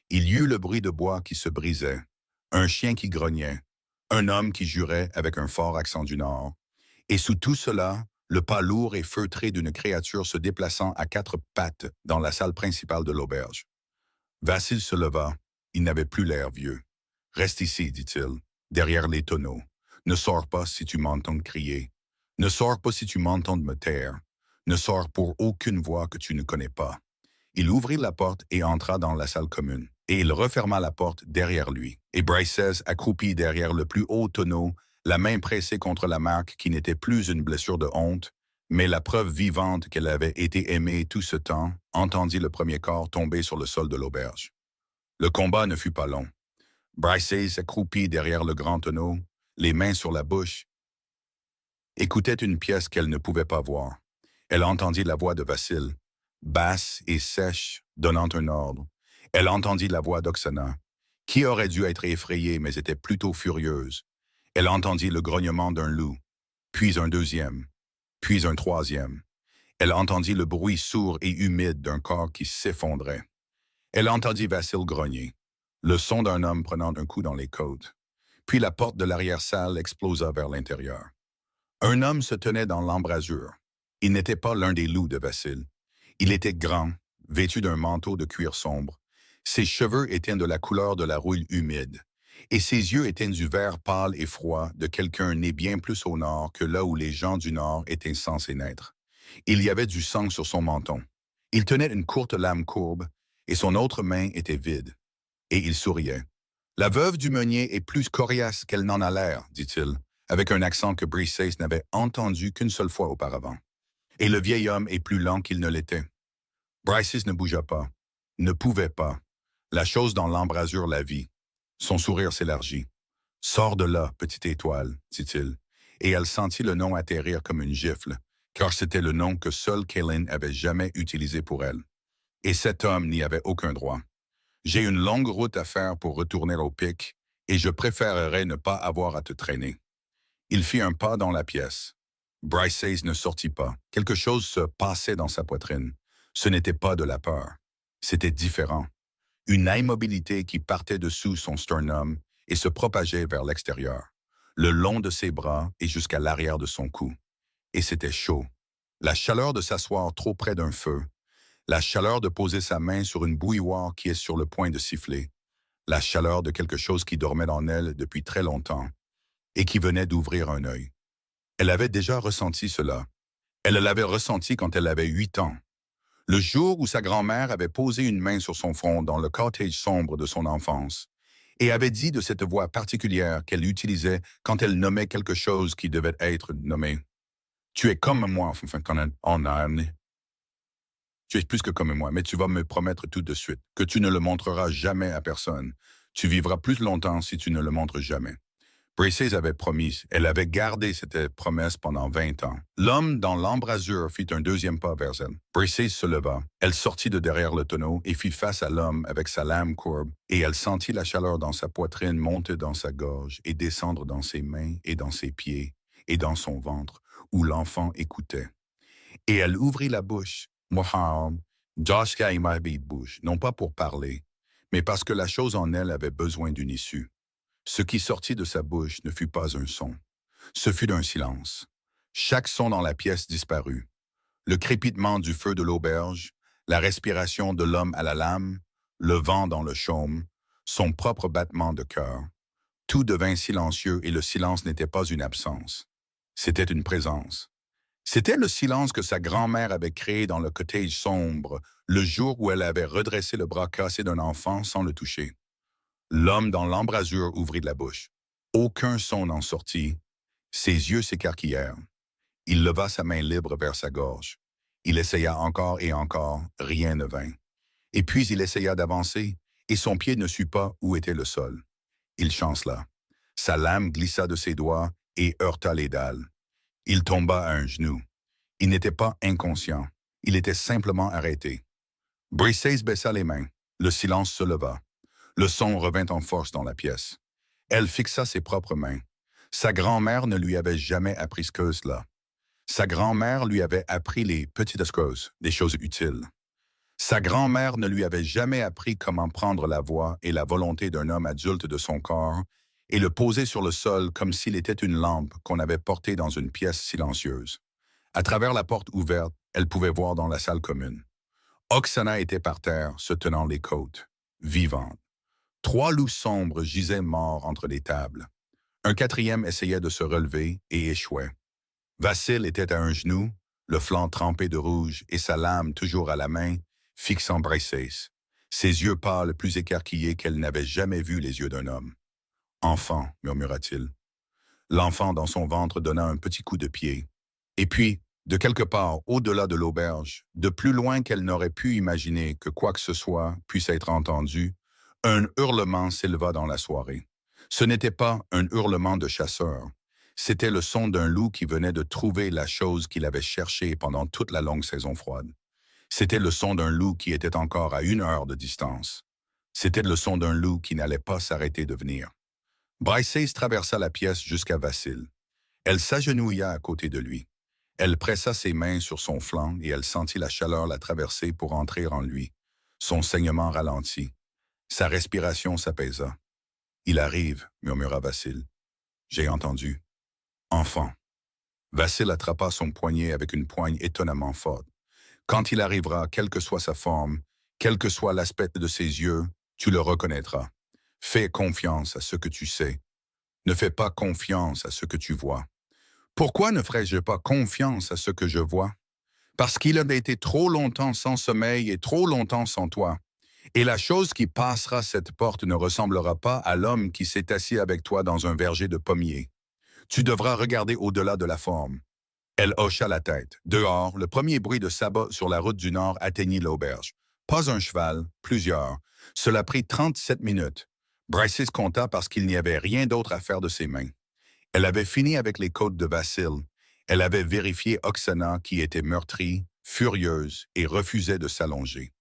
Il y eut le bruit de bois qui se brisait, un chien qui grognait, un homme qui jurait avec un fort accent du Nord, et sous tout cela, le pas lourd et feutré d'une créature se déplaçant à quatre pattes dans la salle principale de l'auberge. Vassil se leva, il n'avait plus l'air vieux. « Reste ici, dit-il, derrière les tonneaux. Ne sors pas si tu m'entends crier. Ne sors pas si tu m'entends me taire. Ne sors pour aucune voix que tu ne connais pas. » Il ouvrit la porte et entra dans la salle commune, et il referma la porte derrière lui. Et Brices, accroupi derrière le plus haut tonneau, la main pressée contre la marque qui n'était plus une blessure de honte, mais la preuve vivante qu'elle avait été aimée tout ce temps, entendit le premier corps tomber sur le sol de l'auberge. Le combat ne fut pas long. Brices, accroupi derrière le grand tonneau, les mains sur la bouche, écoutait une pièce qu'elle ne pouvait pas voir. Elle entendit la voix de Vassil, basse et sèche, donnant un ordre. Elle entendit la voix d'Oksana, qui aurait dû être effrayée mais était plutôt furieuse. Elle entendit le grognement d'un loup, puis un deuxième, puis un troisième. Elle entendit le bruit sourd et humide d'un corps qui s'effondrait. Elle entendit Vassil grogner, le son d'un homme prenant un coup dans les côtes. Puis la porte de l'arrière-salle explosa vers l'intérieur. Un homme se tenait dans l'embrasure. Il n'était pas l'un des loups de Vassil. Il était grand, vêtu d'un manteau de cuir sombre. Ses cheveux étaient de la couleur de la rouille humide, et ses yeux étaient du vert pâle et froid de quelqu'un né bien plus au nord que là où les gens du nord étaient censés naître. Il y avait du sang sur son menton. Il tenait une courte lame courbe, et son autre main était vide. Et il souriait. « La veuve du meunier est plus coriace qu'elle n'en a l'air, dit-il, avec un accent que Brices n'avait entendu qu'une seule fois auparavant. Et le vieil homme est plus lent qu'il ne l'était. » Brices ne bougea pas, ne pouvait pas. La chose dans l'embrasure la vit. Son sourire s'élargit. « Sors de là, petite étoile, dit-il, et elle sentit le nom atterrir comme une gifle, car c'était le nom que seul Kaelin avait jamais utilisé pour elle. Et cet homme n'y avait aucun droit. J'ai une longue route à faire pour retourner au pic, et je préférerais ne pas avoir à te traîner. » Il fit un pas dans la pièce. Brices ne sortit pas. Quelque chose se passait dans sa poitrine. Ce n'était pas de la peur. C'était différent. Une immobilité qui partait dessous son sternum et se propageait vers l'extérieur, le long de ses bras et jusqu'à l'arrière de son cou. Et c'était chaud. La chaleur de s'asseoir trop près d'un feu, la chaleur de poser sa main sur une bouilloire qui est sur le point de siffler, la chaleur de quelque chose qui dormait en elle depuis très longtemps et qui venait d'ouvrir un œil. Elle avait déjà ressenti cela. Elle l'avait ressenti quand elle avait 8 ans. Le jour où sa grand-mère avait posé une main sur son front dans le cottage sombre de son enfance et avait dit de cette voix particulière qu'elle utilisait quand elle nommait quelque chose qui devait être nommé. « Tu es comme moi, enfin, quand on a amené. Tu es plus que comme moi, mais tu vas me promettre tout de suite que tu ne le montreras jamais à personne. Tu vivras plus longtemps si tu ne le montres jamais. » Brices avait promis, elle avait gardé cette promesse pendant 20 ans. L'homme dans l'embrasure fit un deuxième pas vers elle. Brices se leva. Elle sortit de derrière le tonneau et fit face à l'homme avec sa lame courbe, et elle sentit la chaleur dans sa poitrine monter dans sa gorge et descendre dans ses mains et dans ses pieds et dans son ventre, où l'enfant écoutait. Et elle ouvrit la bouche. Moham, Josh bouche, non pas pour parler, mais parce que la chose en elle avait besoin d'une issue. Ce qui sortit de sa bouche ne fut pas un son. Ce fut un silence. Chaque son dans la pièce disparut. Le crépitement du feu de l'auberge, la respiration de l'homme à la lame, le vent dans le chaume, son propre battement de cœur. Tout devint silencieux et le silence n'était pas une absence. C'était une présence. C'était le silence que sa grand-mère avait créé dans le cottage sombre, le jour où elle avait redressé le bras cassé d'un enfant sans le toucher. L'homme dans l'embrasure ouvrit la bouche. Aucun son n'en sortit. Ses yeux s'écarquillèrent. Il leva sa main libre vers sa gorge. Il essaya encore et encore, rien ne vint. Et puis il essaya d'avancer, et son pied ne sut pas où était le sol. Il chancela. Sa lame glissa de ses doigts et heurta les dalles. Il tomba à un genou. Il n'était pas inconscient. Il était simplement arrêté. Briseis baissa les mains. Le silence se leva. Le son revint en force dans la pièce. Elle fixa ses propres mains. Sa grand-mère ne lui avait jamais appris ce que cela. Sa grand-mère lui avait appris les petites choses, des choses utiles. Sa grand-mère ne lui avait jamais appris comment prendre la voix et la volonté d'un homme adulte de son corps et le poser sur le sol comme s'il était une lampe qu'on avait portée dans une pièce silencieuse. À travers la porte ouverte, elle pouvait voir dans la salle commune. Oksana était par terre, se tenant les côtes, vivante. 3 loups sombres gisaient morts entre les tables. Un 4e essayait de se relever et échouait. Vassil était à un genou, le flanc trempé de rouge et sa lame toujours à la main, fixant Briseis, ses yeux pâles plus écarquillés qu'elle n'avait jamais vu les yeux d'un homme. « Enfant », murmura-t-il. L'enfant dans son ventre donna un petit coup de pied. Et puis, de quelque part au-delà de l'auberge, de plus loin qu'elle n'aurait pu imaginer que quoi que ce soit puisse être entendu, un hurlement s'éleva dans la soirée. Ce n'était pas un hurlement de chasseur. C'était le son d'un loup qui venait de trouver la chose qu'il avait cherchée pendant toute la longue saison froide. C'était le son d'un loup qui était encore à 1 heure de distance. C'était le son d'un loup qui n'allait pas s'arrêter de venir. Briseis traversa la pièce jusqu'à Vassil. Elle s'agenouilla à côté de lui. Elle pressa ses mains sur son flanc et elle sentit la chaleur la traverser pour entrer en lui. Son saignement ralentit. Sa respiration s'apaisa. « Il arrive », murmura Vassil. « J'ai entendu. » « Enfant. » Vassil attrapa son poignet avec une poigne étonnamment forte. « Quand il arrivera, quelle que soit sa forme, quel que soit l'aspect de ses yeux, tu le reconnaîtras. Fais confiance à ce que tu sais. Ne fais pas confiance à ce que tu vois. Pourquoi ne ferais-je pas confiance à ce que je vois? Parce qu'il avait été trop longtemps sans sommeil et trop longtemps sans toi. Et la chose qui passera cette porte ne ressemblera pas à l'homme qui s'est assis avec toi dans un verger de pommiers. Tu devras regarder au-delà de la forme. » Elle hocha la tête. Dehors, le premier bruit de sabot sur la route du Nord atteignit l'auberge. Pas un cheval, plusieurs. Cela prit 37 minutes. Briseis compta parce qu'il n'y avait rien d'autre à faire de ses mains. Elle avait fini avec les côtes de Vassil. Elle avait vérifié Oksana qui était meurtrie, furieuse et refusait de s'allonger.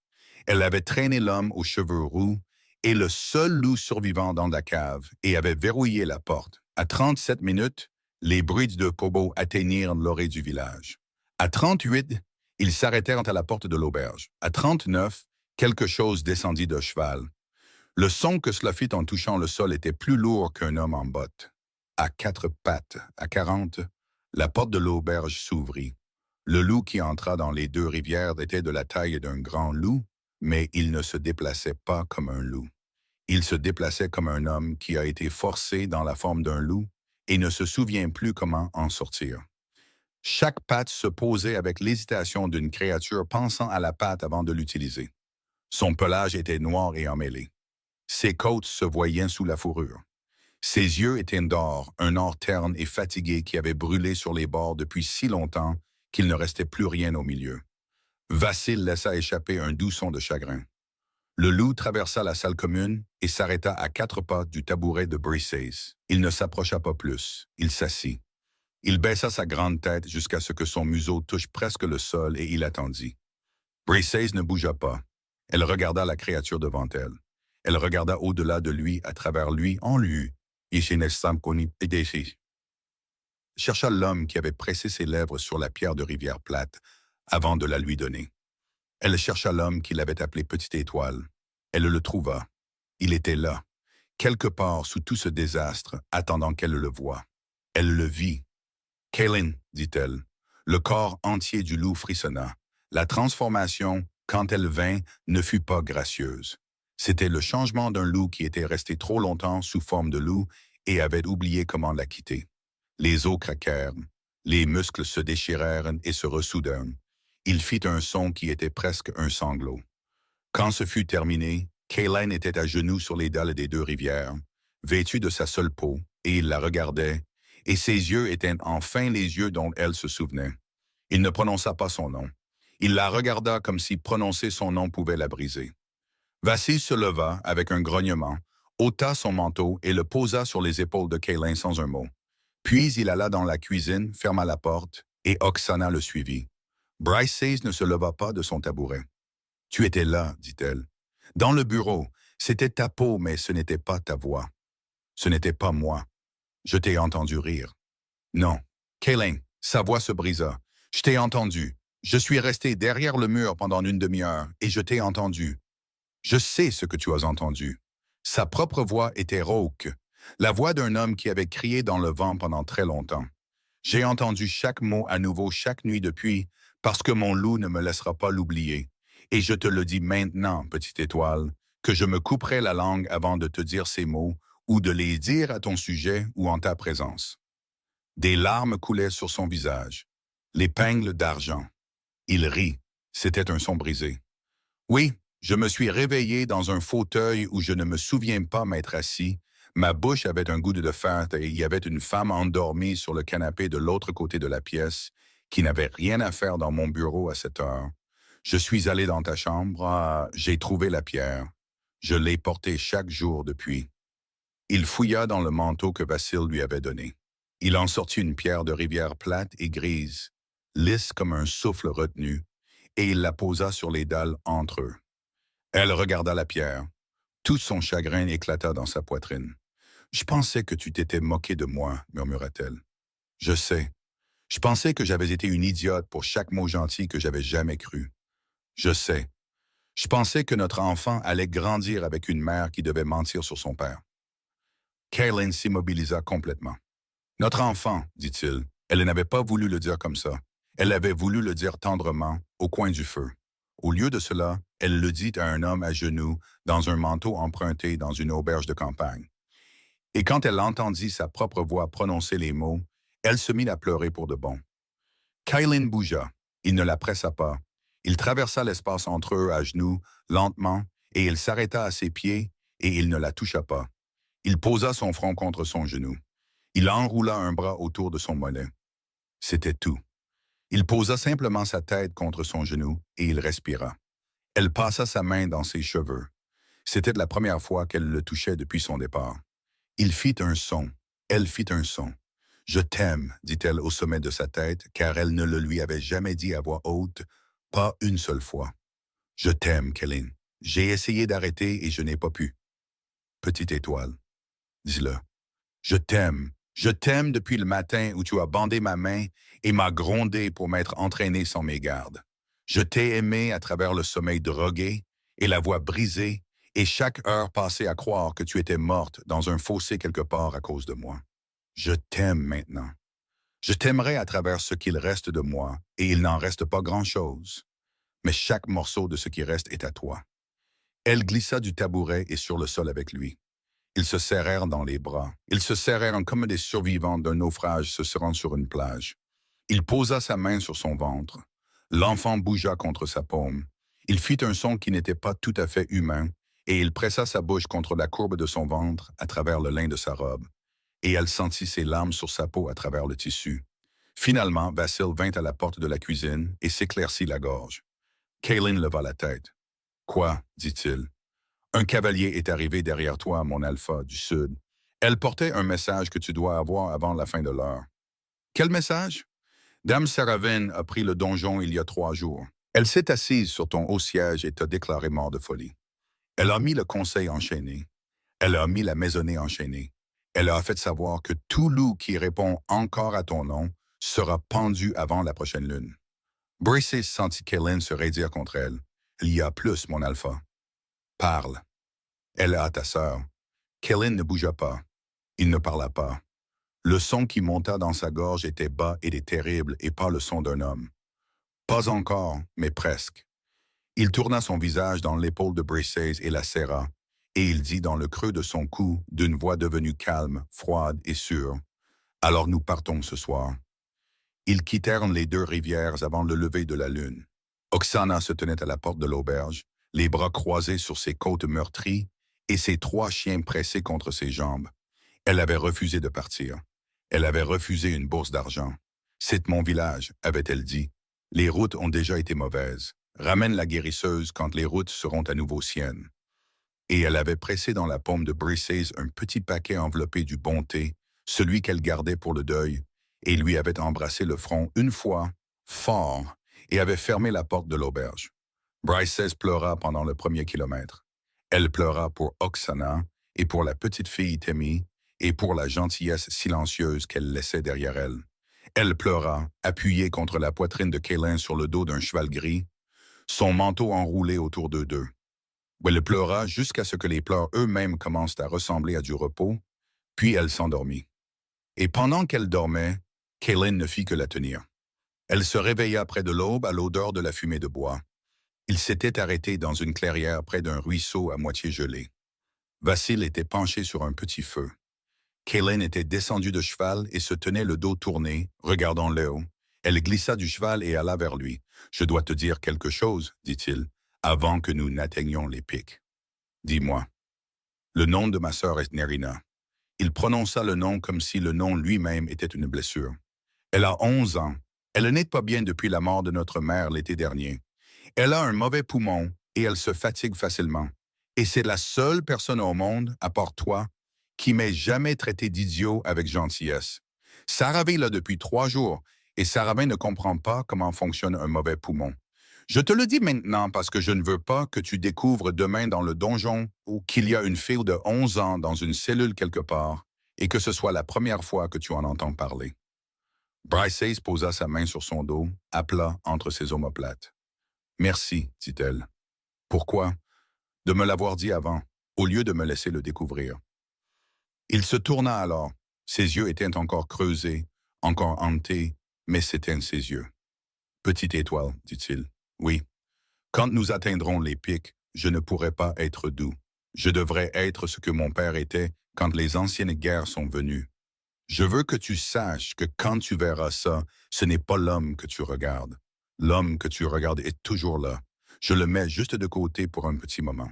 Elle avait traîné l'homme aux cheveux roux et le seul loup survivant dans la cave et avait verrouillé la porte. À 37 minutes, les bruits de Kobo atteignirent l'oreille du village. À 38, ils s'arrêtèrent à la porte de l'auberge. À 39, quelque chose descendit de cheval. Le son que cela fit en touchant le sol était plus lourd qu'un homme en bottes. À 4 pattes, à 40, la porte de l'auberge s'ouvrit. Le loup qui entra dans les 2 rivières était de la taille d'un grand loup, mais il ne se déplaçait pas comme un loup. Il se déplaçait comme un homme qui a été forcé dans la forme d'un loup et ne se souvient plus comment en sortir. Chaque patte se posait avec l'hésitation d'une créature pensant à la patte avant de l'utiliser. Son pelage était noir et emmêlé. Ses côtes se voyaient sous la fourrure. Ses yeux étaient d'or, un or terne et fatigué qui avait brûlé sur les bords depuis si longtemps qu'il ne restait plus rien au milieu. Vassil laissa échapper un doux son de chagrin. Le loup traversa la salle commune et s'arrêta à 4 pas du tabouret de Briseis. Il ne s'approcha pas plus. Il s'assit. Il baissa sa grande tête jusqu'à ce que son museau touche presque le sol et il attendit. Briseis ne bougea pas. Elle regarda la créature devant elle. Elle regarda au-delà de lui, à travers lui, en lui. Chercha l'homme qui avait pressé ses lèvres sur la pierre de rivière plate avant de la lui donner. Elle chercha l'homme qui l'avait appelé Petite Étoile. Elle le trouva. Il était là, quelque part sous tout ce désastre, attendant qu'elle le voie. Elle le vit. « Kaelin », dit-elle. Le corps entier du loup frissonna. La transformation, quand elle vint, ne fut pas gracieuse. C'était le changement d'un loup qui était resté trop longtemps sous forme de loup et avait oublié comment la quitter. Les os craquèrent, les muscles se déchirèrent et se ressoudèrent. Il fit un son qui était presque un sanglot. Quand ce fut terminé, Kaelin était à genoux sur les dalles des 2 rivières, vêtue de sa seule peau, et il la regardait, et ses yeux étaient enfin les yeux dont elle se souvenait. Il ne prononça pas son nom. Il la regarda comme si prononcer son nom pouvait la briser. Vassil se leva avec un grognement, ôta son manteau et le posa sur les épaules de Kaylin sans un mot. Puis il alla dans la cuisine, ferma la porte, et Oksana le suivit. Bryce Sayes ne se leva pas de son tabouret. « Tu étais là, dit-elle. Dans le bureau, c'était ta peau, mais ce n'était pas ta voix. Ce n'était pas moi. Je t'ai entendu rire. Non. Kaylin, sa voix se brisa. Je t'ai entendu. Je suis resté derrière le mur pendant une demi-heure et je t'ai entendu. Je sais ce que tu as entendu. Sa propre voix était rauque, la voix d'un homme qui avait crié dans le vent pendant très longtemps. J'ai entendu chaque mot à nouveau chaque nuit depuis, parce que mon loup ne me laissera pas l'oublier. Et je te le dis maintenant, petite étoile, que je me couperai la langue avant de te dire ces mots ou de les dire à ton sujet ou en ta présence. Des larmes coulaient sur son visage, l'épingle d'argent. Il rit, c'était un son brisé. Oui, je me suis réveillé dans un fauteuil où je ne me souviens pas m'être assis. Ma bouche avait un goût de fer et il y avait une femme endormie sur le canapé de l'autre côté de la pièce qui n'avait rien à faire dans mon bureau à cette heure. Je suis allé dans ta chambre, j'ai trouvé la pierre. Je l'ai portée chaque jour depuis. Il fouilla dans le manteau que Vassil lui avait donné. Il en sortit une pierre de rivière plate et grise, lisse comme un souffle retenu, et il la posa sur les dalles entre eux. Elle regarda la pierre. Tout son chagrin éclata dans sa poitrine. « Je pensais que tu t'étais moqué de moi, murmura-t-elle. Je sais. Je pensais que j'avais été une idiote pour chaque mot gentil que j'avais jamais cru. Je sais. Je pensais que notre enfant allait grandir avec une mère qui devait mentir sur son père. » Kaylin s'immobilisa complètement. « Notre enfant, dit-il. Elle n'avait pas voulu le dire comme ça. Elle avait voulu le dire tendrement, au coin du feu. Au lieu de cela, elle le dit à un homme à genoux, dans un manteau emprunté dans une auberge de campagne. Et quand elle entendit sa propre voix prononcer les mots, elle se mit à pleurer pour de bon. Kaylin bougea. Il ne la pressa pas. Il traversa l'espace entre eux à genoux, lentement, et il s'arrêta à ses pieds, et il ne la toucha pas. Il posa son front contre son genou. Il enroula un bras autour de son mollet. C'était tout. Il posa simplement sa tête contre son genou et il respira. Elle passa sa main dans ses cheveux. C'était la première fois qu'elle le touchait depuis son départ. Il fit un son. Elle fit un son. « Je t'aime », dit-elle au sommet de sa tête, car elle ne le lui avait jamais dit à voix haute, pas une seule fois. « Je t'aime, Kaylin. J'ai essayé d'arrêter et je n'ai pas pu. » Petite étoile, dis-le. « Je t'aime. Je t'aime depuis le matin où tu as bandé ma main et m'as grondé pour m'être entraîné sans mes gardes. Je t'ai aimé à travers le sommeil drogué et la voix brisée et chaque heure passée à croire que tu étais morte dans un fossé quelque part à cause de moi. Je t'aime maintenant. Je t'aimerai à travers ce qu'il reste de moi et il n'en reste pas grand-chose. Mais chaque morceau de ce qui reste est à toi. » Elle glissa du tabouret et sur le sol avec lui. Ils se serrèrent dans les bras. Ils se serrèrent comme des survivants d'un naufrage se serrant sur une plage. Il posa sa main sur son ventre. L'enfant bougea contre sa paume. Il fit un son qui n'était pas tout à fait humain, et il pressa sa bouche contre la courbe de son ventre à travers le lin de sa robe. Et elle sentit ses larmes sur sa peau à travers le tissu. Finalement, Vassil vint à la porte de la cuisine et s'éclaircit la gorge. Kaylin leva la tête. « Quoi? » dit-il. « Un cavalier est arrivé derrière toi, mon alpha, du sud. Elle portait un message que tu dois avoir avant la fin de l'heure. »« Quel message? » ?»« Dame Saravin a pris le donjon il y a 3 jours. Elle s'est assise sur ton haut siège et t'a déclaré mort de folie. Elle a mis le conseil enchaîné. Elle a mis la maisonnée enchaînée. Elle a fait savoir que tout loup qui répond encore à ton nom sera pendu avant la prochaine lune. » Bryce sentit Kaylin se raidir contre elle. « Il y a plus, mon alpha. Parle. » « Elle a ta sœur. » Kaylin ne bougea pas. Il ne parla pas. Le son qui monta dans sa gorge était bas et terrible et pas le son d'un homme. Pas encore, mais presque. Il tourna son visage dans l'épaule de Bryce et la serra, et il dit dans le creux de son cou, d'une voix devenue calme, froide et sûre, « Alors nous partons ce soir. » Ils quittèrent les 2 rivières avant le lever de la lune. Oksana se tenait à la porte de l'auberge, les bras croisés sur ses côtes meurtries, et ses 3 chiens pressés contre ses jambes. Elle avait refusé de partir. Elle avait refusé une bourse d'argent. C'est mon village, avait-elle dit. Les routes ont déjà été mauvaises. Ramène la guérisseuse quand les routes seront à nouveau siennes. Et elle avait pressé dans la paume de Briseis un petit paquet enveloppé du bon thé, celui qu'elle gardait pour le deuil, et lui avait embrassé le front une fois, fort, et avait fermé la porte de l'auberge. Briseis pleura pendant le premier kilomètre. Elle pleura pour Oksana et pour la petite fille Temi et pour la gentillesse silencieuse qu'elle laissait derrière elle. Elle pleura, appuyée contre la poitrine de Kaylin sur le dos d'un cheval gris, son manteau enroulé autour d'eux deux. Elle pleura jusqu'à ce que les pleurs eux-mêmes commencent à ressembler à du repos, puis elle s'endormit. Et pendant qu'elle dormait, Kaylin ne fit que la tenir. Elle se réveilla près de l'aube à l'odeur de la fumée de bois. Il s'était arrêté dans une clairière près d'un ruisseau à moitié gelé. Vassil était penché sur un petit feu. Kaylin était descendue de cheval et se tenait le dos tourné, regardant Léo. Elle glissa du cheval et alla vers lui. « Je dois te dire quelque chose, dit-il, avant que nous n'atteignions les pics. Dis-moi. Le nom de ma sœur est Nerina. » Il prononça le nom comme si le nom lui-même était une blessure. Elle a 11 ans. Elle n'est pas bien depuis la mort de notre mère l'été dernier. Elle a un mauvais poumon et elle se fatigue facilement. Et c'est la seule personne au monde, à part toi, qui m'ait jamais traité d'idiot avec gentillesse. Saravée là depuis 3 jours, et Saravée ne comprend pas comment fonctionne un mauvais poumon. Je te le dis maintenant parce que je ne veux pas que tu découvres demain dans le donjon ou qu'il y a une fille de 11 ans dans une cellule quelque part et que ce soit la première fois que tu en entends parler. Briseis posa sa main sur son dos, à plat entre ses omoplates. « Merci, dit-elle. Pourquoi? De me l'avoir dit avant, au lieu de me laisser le découvrir. » Il se tourna alors. Ses yeux étaient encore creusés, encore hantés, mais c'étaient ses yeux. « Petite étoile, dit-il. Oui. Quand nous atteindrons les pics, je ne pourrai pas être doux. Je devrais être ce que mon père était quand les anciennes guerres sont venues. Je veux que tu saches que quand tu verras ça, ce n'est pas l'homme que tu regardes. L'homme que tu regardes est toujours là. Je le mets juste de côté pour un petit moment.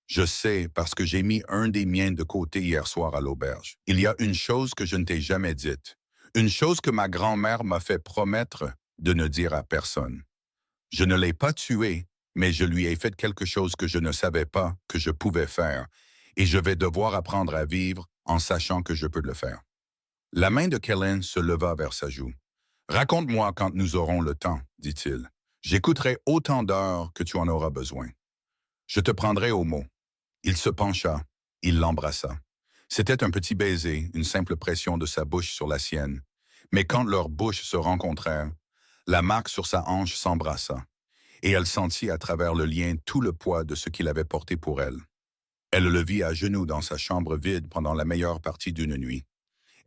Je sais parce que j'ai mis un des miens de côté hier soir à l'auberge. Il y a une chose que je ne t'ai jamais dite. Une chose que ma grand-mère m'a fait promettre de ne dire à personne. Je ne l'ai pas tué, mais je lui ai fait quelque chose que je ne savais pas que je pouvais faire, et je vais devoir apprendre à vivre en sachant que je peux le faire. » La main de Kellen se leva vers sa joue. « Raconte-moi quand nous aurons le temps, dit-il. J'écouterai autant d'heures que tu en auras besoin. Je te prendrai au mot. » Il se pencha, il l'embrassa. C'était un petit baiser, une simple pression de sa bouche sur la sienne. Mais quand leurs bouches se rencontrèrent, la marque sur sa hanche s'embrassa, et elle sentit à travers le lien tout le poids de ce qu'il avait porté pour elle. Elle le vit à genoux dans sa chambre vide pendant la meilleure partie d'une nuit.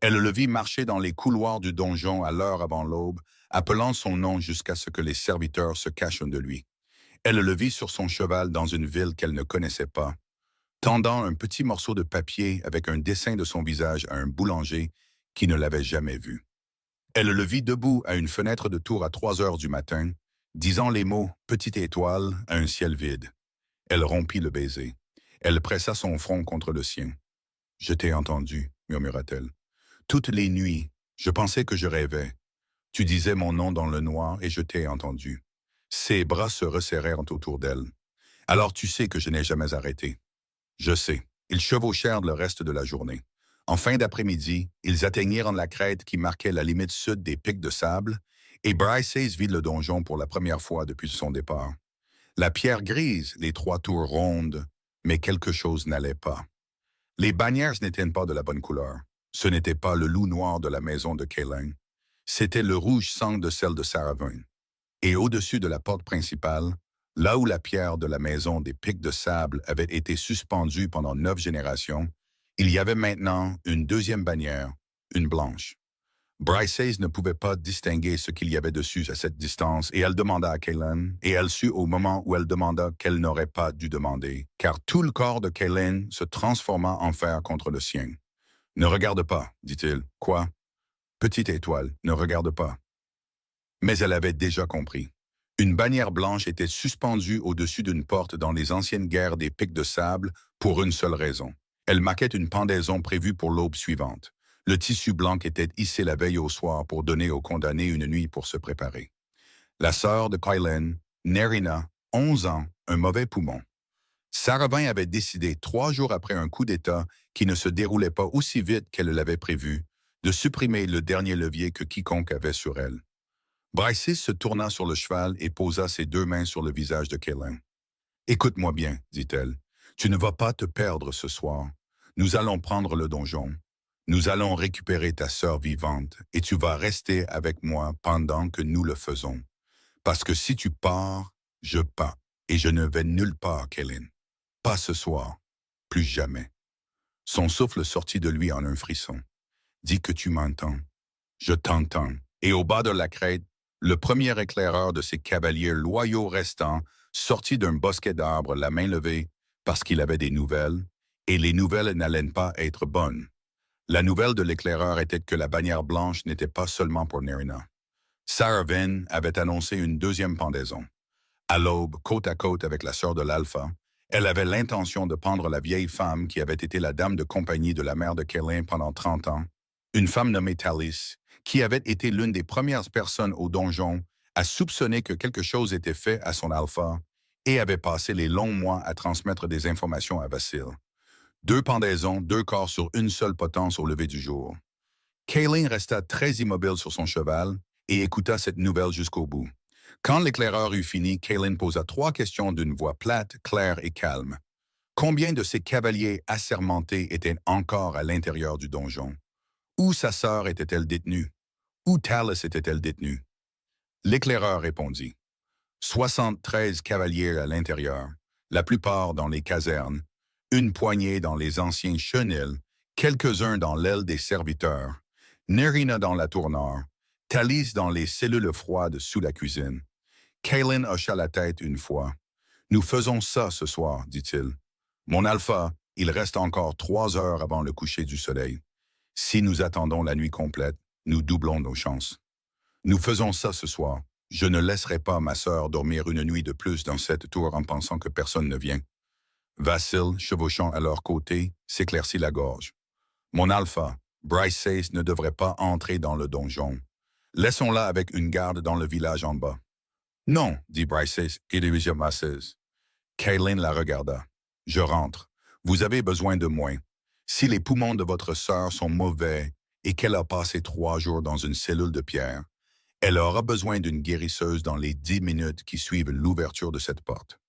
Elle le vit marcher dans les couloirs du donjon à l'heure avant l'aube, appelant son nom jusqu'à ce que les serviteurs se cachent de lui. Elle le vit sur son cheval dans une ville qu'elle ne connaissait pas, tendant un petit morceau de papier avec un dessin de son visage à un boulanger qui ne l'avait jamais vu. Elle le vit debout à une fenêtre de tour à 3 heures du matin, disant les mots « petite étoile » à un ciel vide. Elle rompit le baiser. Elle pressa son front contre le sien. « Je t'ai entendu » murmura-t-elle. « Toutes les nuits, je pensais que je rêvais. Tu disais mon nom dans le noir et je t'ai entendu. » Ses bras se resserrèrent autour d'elle. « Alors tu sais que je n'ai jamais arrêté. » « Je sais. » Ils chevauchèrent le reste de la journée. En fin d'après-midi, ils atteignirent la crête qui marquait la limite sud des pics de sable, et Briseis vit le donjon pour la première fois depuis son départ. La pierre grise, les 3 tours rondes, mais quelque chose n'allait pas. Les bannières n'étaient pas de la bonne couleur. Ce n'était pas le loup noir de la maison de Kaylin. C'était le rouge sang de celle de Saravyn. Et au-dessus de la porte principale, là où la pierre de la maison des pics de sable avait été suspendue pendant 9 générations, il y avait maintenant une deuxième bannière, une blanche. Briseis ne pouvait pas distinguer ce qu'il y avait dessus à cette distance, et elle demanda à Kaylin, et elle sut au moment où elle demanda qu'elle n'aurait pas dû demander, car tout le corps de Kaylin se transforma en fer contre le sien. « Ne regarde pas, dit-il. « Quoi? »« Petite étoile, ne regarde pas. » Mais elle avait déjà compris. Une bannière blanche était suspendue au-dessus d'une porte dans les anciennes guerres des pics de sable pour une seule raison. Elle marquait une pendaison prévue pour l'aube suivante. Le tissu blanc était hissé la veille au soir pour donner aux condamnés une nuit pour se préparer. La sœur de Kylen, Nerina, 11 ans, un mauvais poumon. Saravin avait décidé, 3 jours après un coup d'État qui ne se déroulait pas aussi vite qu'elle l'avait prévu, de supprimer le dernier levier que quiconque avait sur elle. Bryces se tourna sur le cheval et posa ses 2 mains sur le visage de Kylen. « Écoute-moi bien, dit-elle. Tu ne vas pas te perdre ce soir. Nous allons prendre le donjon. Nous allons récupérer ta sœur vivante et tu vas rester avec moi pendant que nous le faisons. Parce que si tu pars, je pars et je ne vais nulle part, Kylen. Pas ce soir. Plus jamais. » Son souffle sortit de lui en un frisson. « Dis que tu m'entends. » « Je t'entends. » Et au bas de la crête, le premier éclaireur de ses cavaliers loyaux restants sortit d'un bosquet d'arbres, la main levée, parce qu'il avait des nouvelles, et les nouvelles n'allaient pas être bonnes. La nouvelle de l'éclaireur était que la bannière blanche n'était pas seulement pour Nerina. Saravin avait annoncé une deuxième pendaison. À l'aube, côte à côte avec la sœur de l'Alpha, elle avait l'intention de pendre la vieille femme qui avait été la dame de compagnie de la mère de Kylen pendant 30 ans, une femme nommée Thalis, qui avait été l'une des premières personnes au donjon à soupçonner que quelque chose était fait à son Alpha et avait passé les longs mois à transmettre des informations à Vassil. 2 pendaisons, 2 corps sur une seule potence au lever du jour. Kylen resta très immobile sur son cheval et écouta cette nouvelle jusqu'au bout. Quand l'éclaireur eut fini, Kylen posa 3 questions d'une voix plate, claire et calme. Combien de ses cavaliers assermentés étaient encore à l'intérieur du donjon? Où sa sœur était-elle détenue? Où Thalis était-elle détenue? L'éclaireur répondit. 73 cavaliers à l'intérieur, la plupart dans les casernes, une poignée dans les anciens chenils, quelques-uns dans l'aile des serviteurs, Nerina dans la tour nord, Thalis dans les cellules froides sous la cuisine. Kylen hocha la tête une fois. « Nous faisons ça ce soir, dit-il. Mon Alpha, il reste encore 3 heures avant le coucher du soleil. Si nous attendons la nuit complète, nous doublons nos chances. Nous faisons ça ce soir. Je ne laisserai pas ma sœur dormir une nuit de plus dans cette tour en pensant que personne ne vient. » Vassil, chevauchant à leur côté, s'éclaircit la gorge. « Mon Alpha, Bryces ne devrait pas entrer dans le donjon. Laissons-la avec une garde dans le village en bas. »« Non, dit Bryces et dirigea Vassil. Kylen la regarda. « Je rentre. Vous avez besoin de moi. Si les poumons de votre sœur sont mauvais et qu'elle a passé 3 jours dans une cellule de pierre, elle aura besoin d'une guérisseuse dans les 10 minutes qui suivent l'ouverture de cette porte. »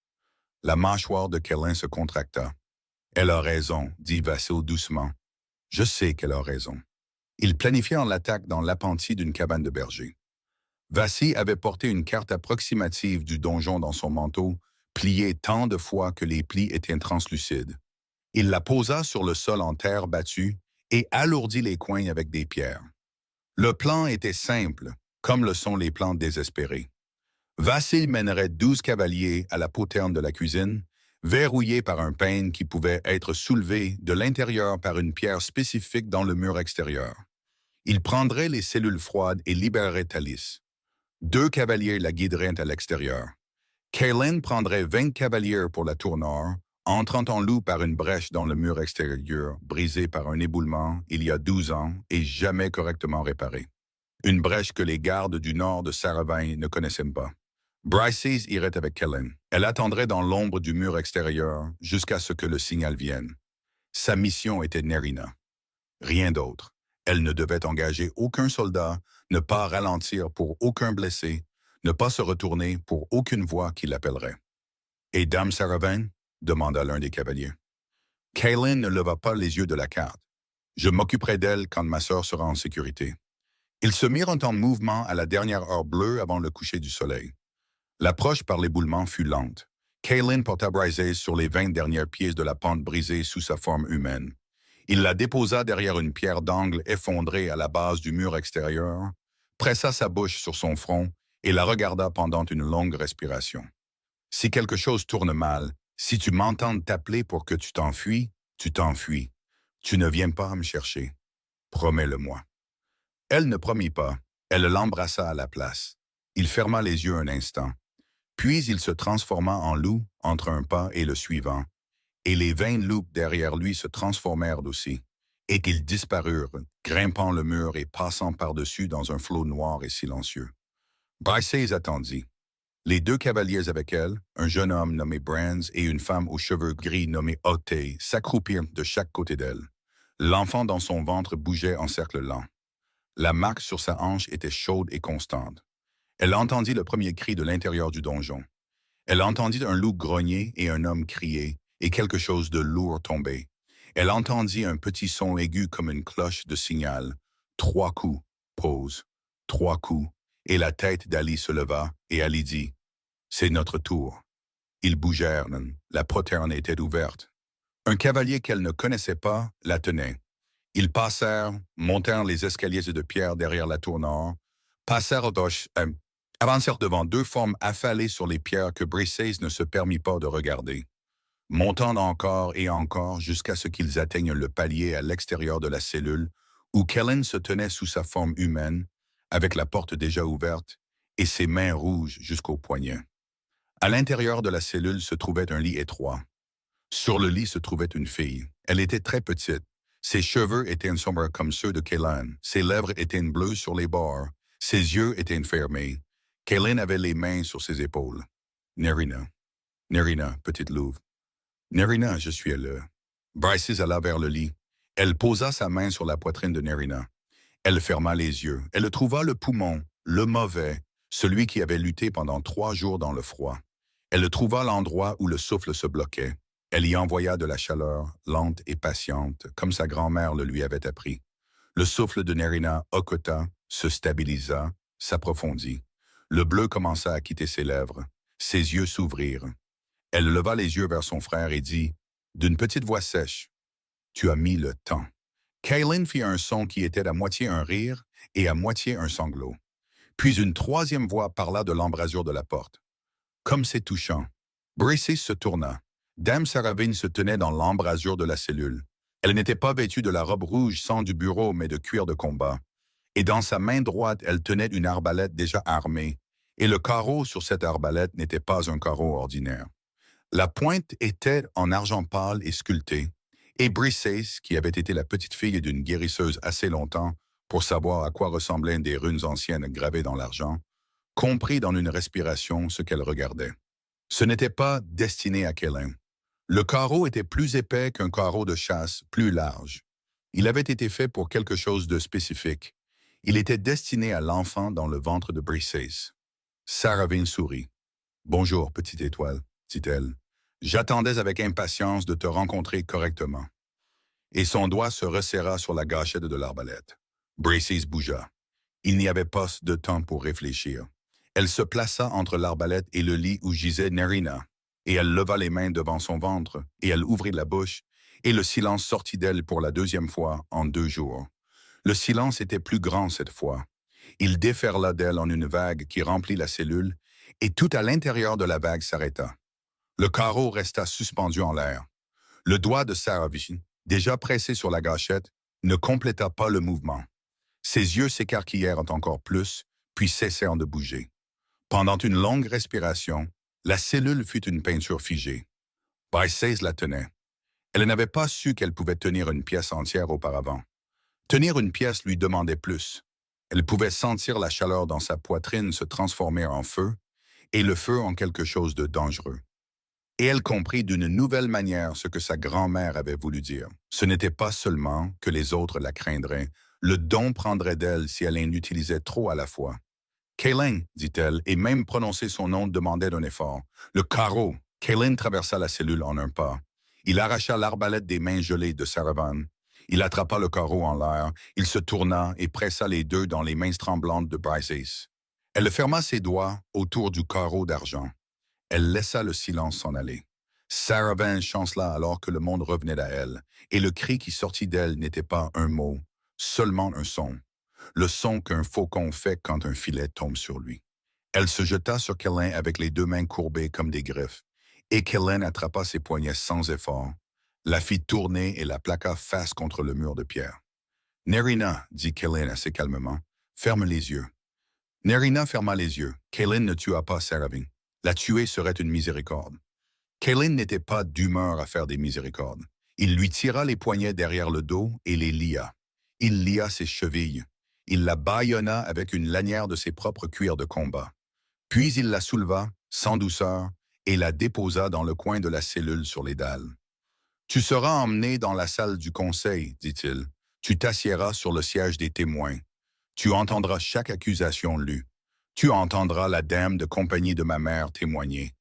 La mâchoire de Kylen se contracta. « Elle a raison, dit Vassil doucement. Je sais qu'elle a raison. » Ils planifièrent l'attaque dans l'appentis d'une cabane de berger. Vassil avait porté une carte approximative du donjon dans son manteau, pliée tant de fois que les plis étaient translucides. Il la posa sur le sol en terre battue et alourdit les coins avec des pierres. Le plan était simple, comme le sont les plans désespérés. Vassil mènerait 12 cavaliers à la poterne de la cuisine, verrouillés par un peigne qui pouvait être soulevé de l'intérieur par une pierre spécifique dans le mur extérieur. Il prendrait les cellules froides et libérerait Thalis. 2 cavaliers la guideraient à l'extérieur. Kylen prendrait 20 cavaliers pour la tour nord, entrant en loup par une brèche dans le mur extérieur, brisé par un éboulement il y a 12 ans et jamais correctement réparé. Une brèche que les gardes du nord de Saravin ne connaissaient pas. Bryces irait avec Kylen. Elle attendrait dans l'ombre du mur extérieur jusqu'à ce que le signal vienne. Sa mission était Nerina. Rien d'autre. Elle ne devait engager aucun soldat, ne pas ralentir pour aucun blessé, ne pas se retourner pour aucune voix qui l'appellerait. « Et Dame Saravin ?» demanda l'un des cavaliers. Kylen ne leva pas les yeux de la carte. « Je m'occuperai d'elle quand ma sœur sera en sécurité. » Ils se mirent en mouvement à la dernière heure bleue avant le coucher du soleil. L'approche par l'éboulement fut lente. Kylen porta Bryces sur les 20 dernières pièces de la pente brisée sous sa forme humaine. Il la déposa derrière une pierre d'angle effondrée à la base du mur extérieur, pressa sa bouche sur son front et la regarda pendant une longue respiration. « Si quelque chose tourne mal, si tu m'entends t'appeler pour que tu t'enfuis, tu t'enfuis. Tu ne viens pas me chercher. Promets-le-moi. » Elle ne promit pas. Elle l'embrassa à la place. Il ferma les yeux un instant. Puis il se transforma en loup entre un pas et le suivant, et les 20 loups derrière lui se transformèrent aussi. et qu'ils disparurent, grimpant le mur et passant par-dessus dans un flot noir et silencieux. Briseis attendit. Les deux cavaliers avec elle, un jeune homme nommé Brands et une femme aux cheveux gris nommée Otey, s'accroupirent de chaque côté d'elle. L'enfant dans son ventre bougeait en cercle lent. La marque sur sa hanche était chaude et constante. Elle entendit le premier cri de l'intérieur du donjon. Elle entendit un loup grogner et un homme crier, et quelque chose de lourd tomber. Elle entendit un petit son aigu comme une cloche de signal. 3 coups, pause, 3 coups, et la tête d'Ali se leva, et Ali dit « C'est notre tour ». Ils bougèrent, la poterne était ouverte. Un cavalier qu'elle ne connaissait pas la tenait. Ils passèrent, montèrent les escaliers de pierre derrière la tour nord, passèrent au gauche, avancèrent devant deux formes affalées sur les pierres que Briseis ne se permit pas de regarder, montant encore et encore jusqu'à ce qu'ils atteignent le palier à l'extérieur de la cellule où Kellen se tenait sous sa forme humaine, avec la porte déjà ouverte et ses mains rouges jusqu'aux poignets. À l'intérieur de la cellule se trouvait un lit étroit. Sur le lit se trouvait une fille. Elle était très petite. Ses cheveux étaient sombres comme ceux de Kellen. Ses lèvres étaient bleues sur les bords. Ses yeux étaient fermés. Kellen avait les mains sur ses épaules. « Nerina. Nerina, petite louve. Nerina, je suis là. » Briseis alla vers le lit. Elle posa sa main sur la poitrine de Nerina. Elle ferma les yeux. Elle trouva le poumon, le mauvais, celui qui avait lutté pendant 3 jours dans le froid. Elle trouva l'endroit où le souffle se bloquait. Elle y envoya de la chaleur, lente et patiente, comme sa grand-mère le lui avait appris. Le souffle de Nerina hoqueta, se stabilisa, s'approfondit. Le bleu commença à quitter ses lèvres. Ses yeux s'ouvrirent. Elle leva les yeux vers son frère et dit, d'une petite voix sèche, « Tu as mis le temps. » Kaelin fit un son qui était à moitié un rire et à moitié un sanglot. Puis une troisième voix parla de l'embrasure de la porte. Comme c'est touchant. Briseis se tourna. Dame Saravine se tenait dans l'embrasure de la cellule. Elle n'était pas vêtue de la robe rouge sans du bureau, mais de cuir de combat. Et dans sa main droite, elle tenait une arbalète déjà armée, et le carreau sur cette arbalète n'était pas un carreau ordinaire. La pointe était en argent pâle et sculptée, et Briseis, qui avait été la petite fille d'une guérisseuse assez longtemps pour savoir à quoi ressemblaient des runes anciennes gravées dans l'argent, comprit dans une respiration ce qu'elle regardait. Ce n'était pas destiné à Kellen. Le carreau était plus épais qu'un carreau de chasse, plus large. Il avait été fait pour quelque chose de spécifique. Il était destiné à l'enfant dans le ventre de Briseis. Saravine sourit. « Bonjour, petite étoile, » dit-elle. « J'attendais avec impatience de te rencontrer correctement. » Et son doigt se resserra sur la gâchette de l'arbalète. Briseis bougea. Il n'y avait pas de temps pour réfléchir. Elle se plaça entre l'arbalète et le lit où gisait Nerina, et elle leva les mains devant son ventre, et elle ouvrit la bouche, et le silence sortit d'elle pour la 2e fois en 2 jours. Le silence était plus grand cette fois. Il déferla d'elle en une vague qui remplit la cellule, et tout à l'intérieur de la vague s'arrêta. Le carreau resta suspendu en l'air. Le doigt de Saravine, déjà pressé sur la gâchette, ne compléta pas le mouvement. Ses yeux s'écarquillèrent encore plus, puis cessèrent de bouger. Pendant une longue respiration, la cellule fut une peinture figée. Briseis la tenait. Elle n'avait pas su qu'elle pouvait tenir une pièce entière auparavant. Tenir une pièce lui demandait plus. Elle pouvait sentir la chaleur dans sa poitrine se transformer en feu, et le feu en quelque chose de dangereux. Et elle comprit d'une nouvelle manière ce que sa grand-mère avait voulu dire. Ce n'était pas seulement que les autres la craindraient, le don prendrait d'elle si elle en utilisait trop à la fois. « Kellen » dit-elle, et même prononcer son nom demandait un effort. « Le carreau !» Kellen traversa la cellule en un pas. Il arracha l'arbalète des mains gelées de Saravane. Il attrapa le carreau en l'air, il se tourna et pressa les deux dans les mains tremblantes de Briseis. Elle ferma ses doigts autour du carreau d'argent. Elle laissa le silence s'en aller. Saravane chancela alors que le monde revenait à elle, et le cri qui sortit d'elle n'était pas un mot, seulement un son. Le son qu'un faucon fait quand un filet tombe sur lui. Elle se jeta sur Kellen avec les 2 mains courbées comme des griffes, et Kellen attrapa ses poignets sans effort, la fit tourner et la plaqua face contre le mur de pierre. « Nerina, » dit Kellen assez calmement, « ferme les yeux. » Nerina ferma les yeux. Kellen ne tua pas Saravine. La tuer serait une miséricorde. Kellen n'était pas d'humeur à faire des miséricordes. Il lui tira les poignets derrière le dos et les lia. Il lia ses chevilles. Il la bâillonna avec une lanière de ses propres cuirs de combat. Puis il la souleva, sans douceur, et la déposa dans le coin de la cellule sur les dalles. Tu seras emmené dans la salle du conseil, dit-il. Tu t'assiéras sur le siège des témoins. Tu entendras chaque accusation lue. Tu entendras la dame de compagnie de ma mère témoigner.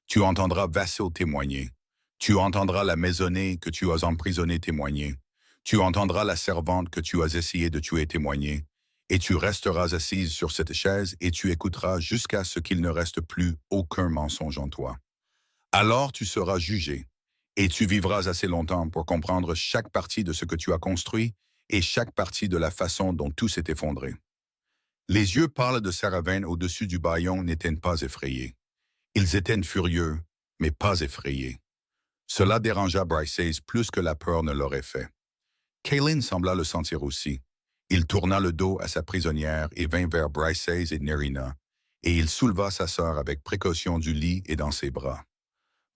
Tu entendras Vassil témoigner. Tu entendras la maisonnée que tu as emprisonnée témoigner. Tu entendras la servante que tu as essayé de tuer témoigner. Et tu resteras assise sur cette chaise et tu écouteras jusqu'à ce qu'il ne reste plus aucun mensonge en toi. Alors tu seras jugé, et tu vivras assez longtemps pour comprendre chaque partie de ce que tu as construit et chaque partie de la façon dont tout s'est effondré. Les yeux pâles de Sarah Vane au-dessus du bâillon n'étaient pas effrayés. Ils étaient furieux, mais pas effrayés. Cela dérangea Bryce Hayes plus que la peur ne l'aurait fait. Kaylin sembla le sentir aussi. Il tourna le dos à sa prisonnière et vint vers Bryce Hayes et Nerina, et il souleva sa sœur avec précaution du lit et dans ses bras.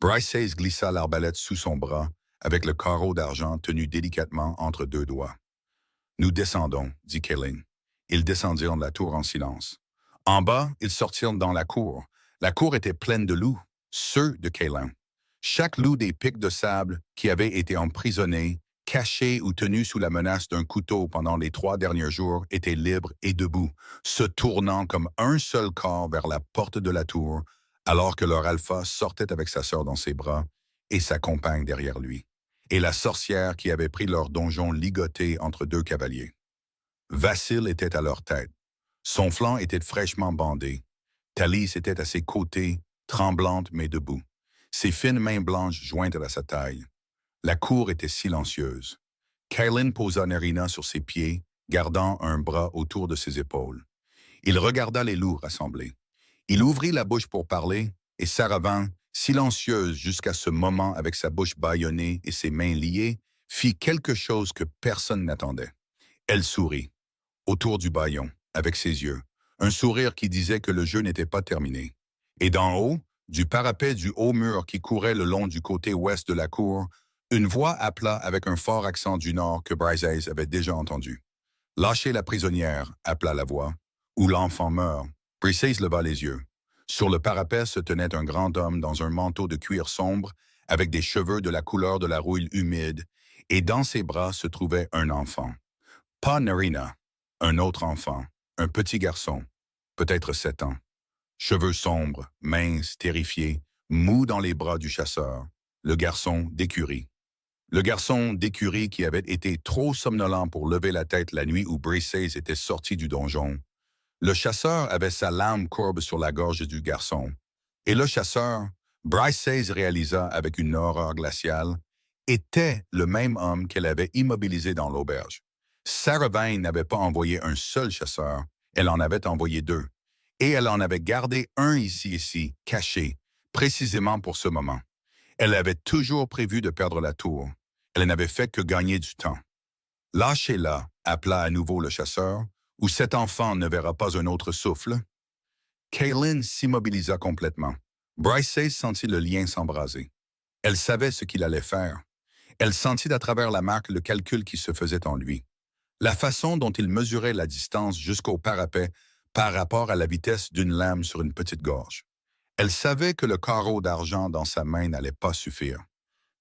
Bryce Hayes glissa l'arbalète sous son bras, avec le carreau d'argent tenu délicatement entre deux doigts. « Nous descendons, dit Kaylin. Ils descendirent de la tour en silence. En bas, ils sortirent dans la cour. La cour était pleine de loups, ceux de Kaylin. Chaque loup des pics de sable qui avait été emprisonné, caché ou tenu sous la menace d'un couteau pendant les 3 derniers jours était libre et debout, se tournant comme un seul corps vers la porte de la tour, alors que leur alpha sortait avec sa sœur dans ses bras et sa compagne derrière lui, et la sorcière qui avait pris leur donjon ligoté entre 2 cavaliers. Vassil était à leur tête. Son flanc était fraîchement bandé. Thalys était à ses côtés, tremblante mais debout, ses fines mains blanches jointes à sa taille. La cour était silencieuse. Kaylin posa Nerina sur ses pieds, gardant un bras autour de ses épaules. Il regarda les loups rassemblés. Il ouvrit la bouche pour parler, et Sarah Vane, silencieuse jusqu'à ce moment avec sa bouche bâillonnée et ses mains liées, fit quelque chose que personne n'attendait. Elle sourit, autour du bâillon, avec ses yeux, un sourire qui disait que le jeu n'était pas terminé. Et d'en haut, du parapet du haut mur qui courait le long du côté ouest de la cour, une voix appela avec un fort accent du nord que Bryce Hayes avait déjà entendu. « Lâchez la prisonnière », appela la voix, « ou l'enfant meurt. » Bryce Hayes leva les yeux. Sur le parapet se tenait un grand homme dans un manteau de cuir sombre, avec des cheveux de la couleur de la rouille humide, et dans ses bras se trouvait un enfant. Pas Nerina, un autre enfant, un petit garçon, peut-être 7 ans. Cheveux sombres, minces, terrifiés, mous dans les bras du chasseur, le garçon d'écurie. Le garçon d'écurie qui avait été trop somnolent pour lever la tête la nuit où Bryce Hayes était sorti du donjon. Le chasseur avait sa lame courbe sur la gorge du garçon. Et le chasseur, Bryce Hayes réalisa avec une horreur glaciale, était le même homme qu'elle avait immobilisé dans l'auberge. Sarah Vane n'avait pas envoyé un seul chasseur, elle en avait envoyé 2. Et elle en avait gardé un ici, caché, précisément pour ce moment. Elle avait toujours prévu de perdre la tour. Elle n'avait fait que gagner du temps. « Lâchez-la », appela à nouveau le chasseur, « ou cet enfant ne verra pas un autre souffle. » Kaylin s'immobilisa complètement. Bryce Hayes sentit le lien s'embraser. Elle savait ce qu'il allait faire. Elle sentit à travers la marque le calcul qui se faisait en lui. La façon dont il mesurait la distance jusqu'au parapet par rapport à la vitesse d'une lame sur une petite gorge. Elle savait que le carreau d'argent dans sa main n'allait pas suffire.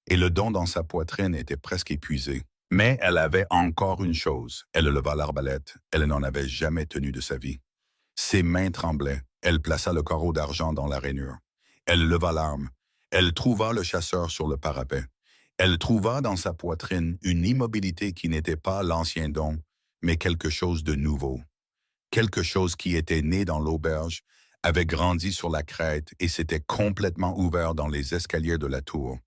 Et le don dans sa poitrine était presque épuisé. Mais elle avait encore une chose. Elle leva l'arbalète. Elle n'en avait jamais tenu de sa vie. Ses mains tremblaient. Elle plaça le carreau d'argent dans la rainure. Elle leva l'arme. Elle trouva le chasseur sur le parapet. Elle trouva dans sa poitrine une immobilité qui n'était pas l'ancien don, mais quelque chose de nouveau. Quelque chose qui était né dans l'auberge, avait grandi sur la crête et s'était complètement ouvert dans les escaliers de la tour.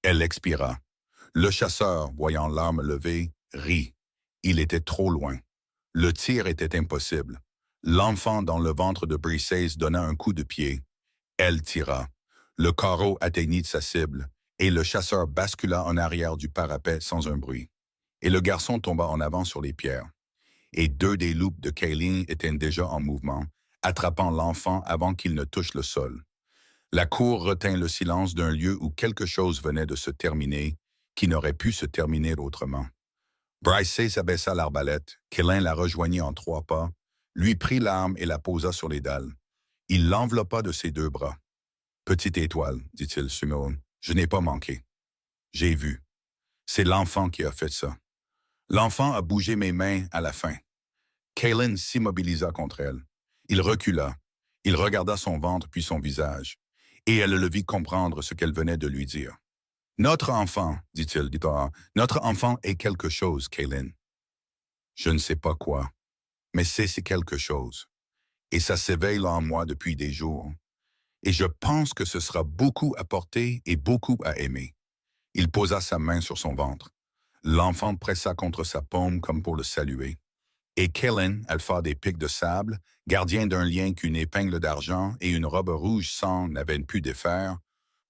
Elle expira. Le chasseur, voyant l'arme levée, rit. Il était trop loin. Le tir était impossible. L'enfant dans le ventre de Bryce Hayes donna un coup de pied. Elle tira. Le carreau atteignit sa cible, et le chasseur bascula en arrière du parapet sans un bruit. Et le garçon tomba en avant sur les pierres. Et 2 des loups de Kaylin étaient déjà en mouvement, attrapant l'enfant avant qu'il ne touche le sol. La cour retint le silence d'un lieu où quelque chose venait de se terminer, qui n'aurait pu se terminer autrement. Bryce abaissa l'arbalète, Kellen la rejoignit en 3 pas, lui prit l'arme et la posa sur les dalles. Il l'enveloppa de ses 2 bras. Petite étoile, dit-il sumo, je n'ai pas manqué. J'ai vu. C'est l'enfant qui a fait ça. L'enfant a bougé mes mains à la fin. Kellen s'immobilisa contre elle. Il recula. Il regarda son ventre puis son visage. Et elle le vit comprendre ce qu'elle venait de lui dire. Notre enfant, dit-il, notre enfant est quelque chose, Kellen. Je ne sais pas quoi, mais c'est quelque chose. Et ça s'éveille en moi depuis des jours. Et je pense que ce sera beaucoup à porter et beaucoup à aimer. Il posa sa main sur son ventre. L'enfant pressa contre sa paume comme pour le saluer. Et Kellen, alpha des pics de sable, gardien d'un lien qu'une épingle d'argent et une robe rouge sang n'avaient pu défaire,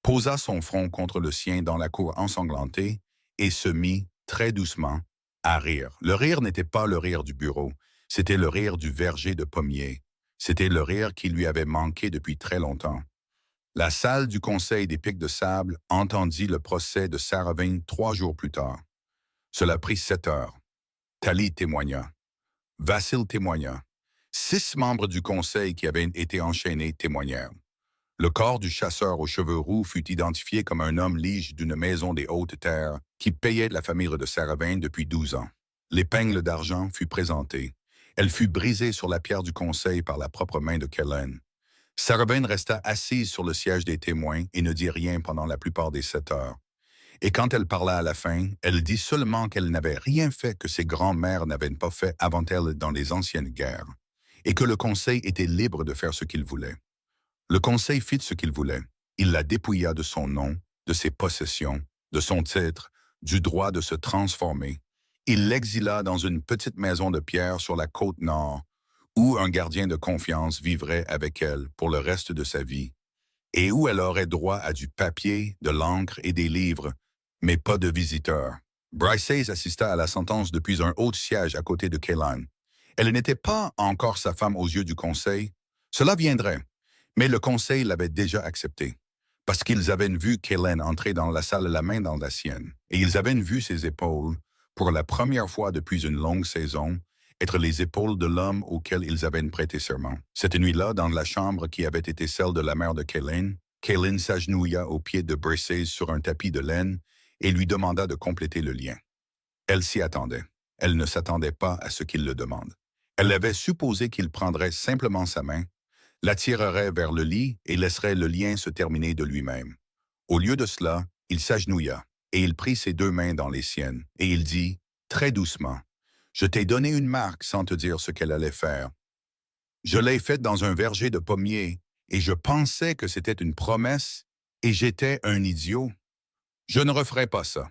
posa son front contre le sien dans la cour ensanglantée et se mit, très doucement, à rire. Le rire n'était pas le rire du bureau, c'était le rire du verger de pommiers. C'était le rire qui lui avait manqué depuis très longtemps. La salle du Conseil des Pics de Sable entendit le procès de Saravane 3 jours plus tard. Cela prit 7 heures. Tali témoigna. Vassil témoigna. 6 membres du Conseil qui avaient été enchaînés témoignèrent. Le corps du chasseur aux cheveux roux fut identifié comme un homme lige d'une maison des hautes terres qui payait la famille de Saravane depuis 12 ans. L'épingle d'argent fut présentée. Elle fut brisée sur la pierre du Conseil par la propre main de Kellen. Saravane resta assise sur le siège des témoins et ne dit rien pendant la plupart des 7 heures. Et quand elle parla à la fin, elle dit seulement qu'elle n'avait rien fait que ses grands-mères n'avaient pas fait avant elle dans les anciennes guerres, et que le Conseil était libre de faire ce qu'il voulait. Le Conseil fit ce qu'il voulait. Il la dépouilla de son nom, de ses possessions, de son titre, du droit de se transformer. Il l'exila dans une petite maison de pierre sur la côte nord, où un gardien de confiance vivrait avec elle pour le reste de sa vie, et où elle aurait droit à du papier, de l'encre et des livres, mais pas de visiteurs. Bryce assista à la sentence depuis un haut siège à côté de Kellen. Elle n'était pas encore sa femme aux yeux du Conseil. Cela viendrait, mais le Conseil l'avait déjà accepté, parce qu'ils avaient vu Kellen entrer dans la salle la main dans la sienne, et ils avaient vu ses épaules, pour la première fois depuis une longue saison, être les épaules de l'homme auquel ils avaient prêté serment. Cette nuit-là, dans la chambre qui avait été celle de la mère de Kellen, Kellen s'agenouilla aux pieds de Bryce sur un tapis de laine et lui demanda de compléter le lien. Elle s'y attendait. Elle ne s'attendait pas à ce qu'il le demande. Elle avait supposé qu'il prendrait simplement sa main, l'attirerait vers le lit et laisserait le lien se terminer de lui-même. Au lieu de cela, il s'agenouilla, et il prit ses 2 mains dans les siennes, et il dit, très doucement, « Je t'ai donné une marque sans te dire ce qu'elle allait faire. Je l'ai faite dans un verger de pommiers, et je pensais que c'était une promesse, et j'étais un idiot. Je ne referai pas ça.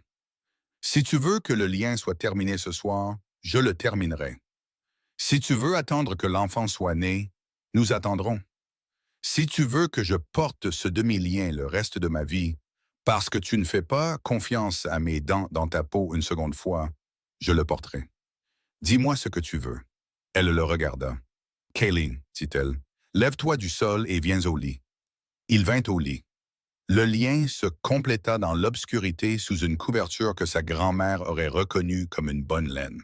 Si tu veux que le lien soit terminé ce soir, je le terminerai. Si tu veux attendre que l'enfant soit né, nous attendrons. Si tu veux que je porte ce demi-lien le reste de ma vie, parce que tu ne fais pas confiance à mes dents dans ta peau une seconde fois, je le porterai. Dis-moi ce que tu veux. » Elle le regarda. « Kayleen, dit-elle, lève-toi du sol et viens au lit. » Il vint au lit. Le lien se compléta dans l'obscurité sous une couverture que sa grand-mère aurait reconnue comme une bonne laine.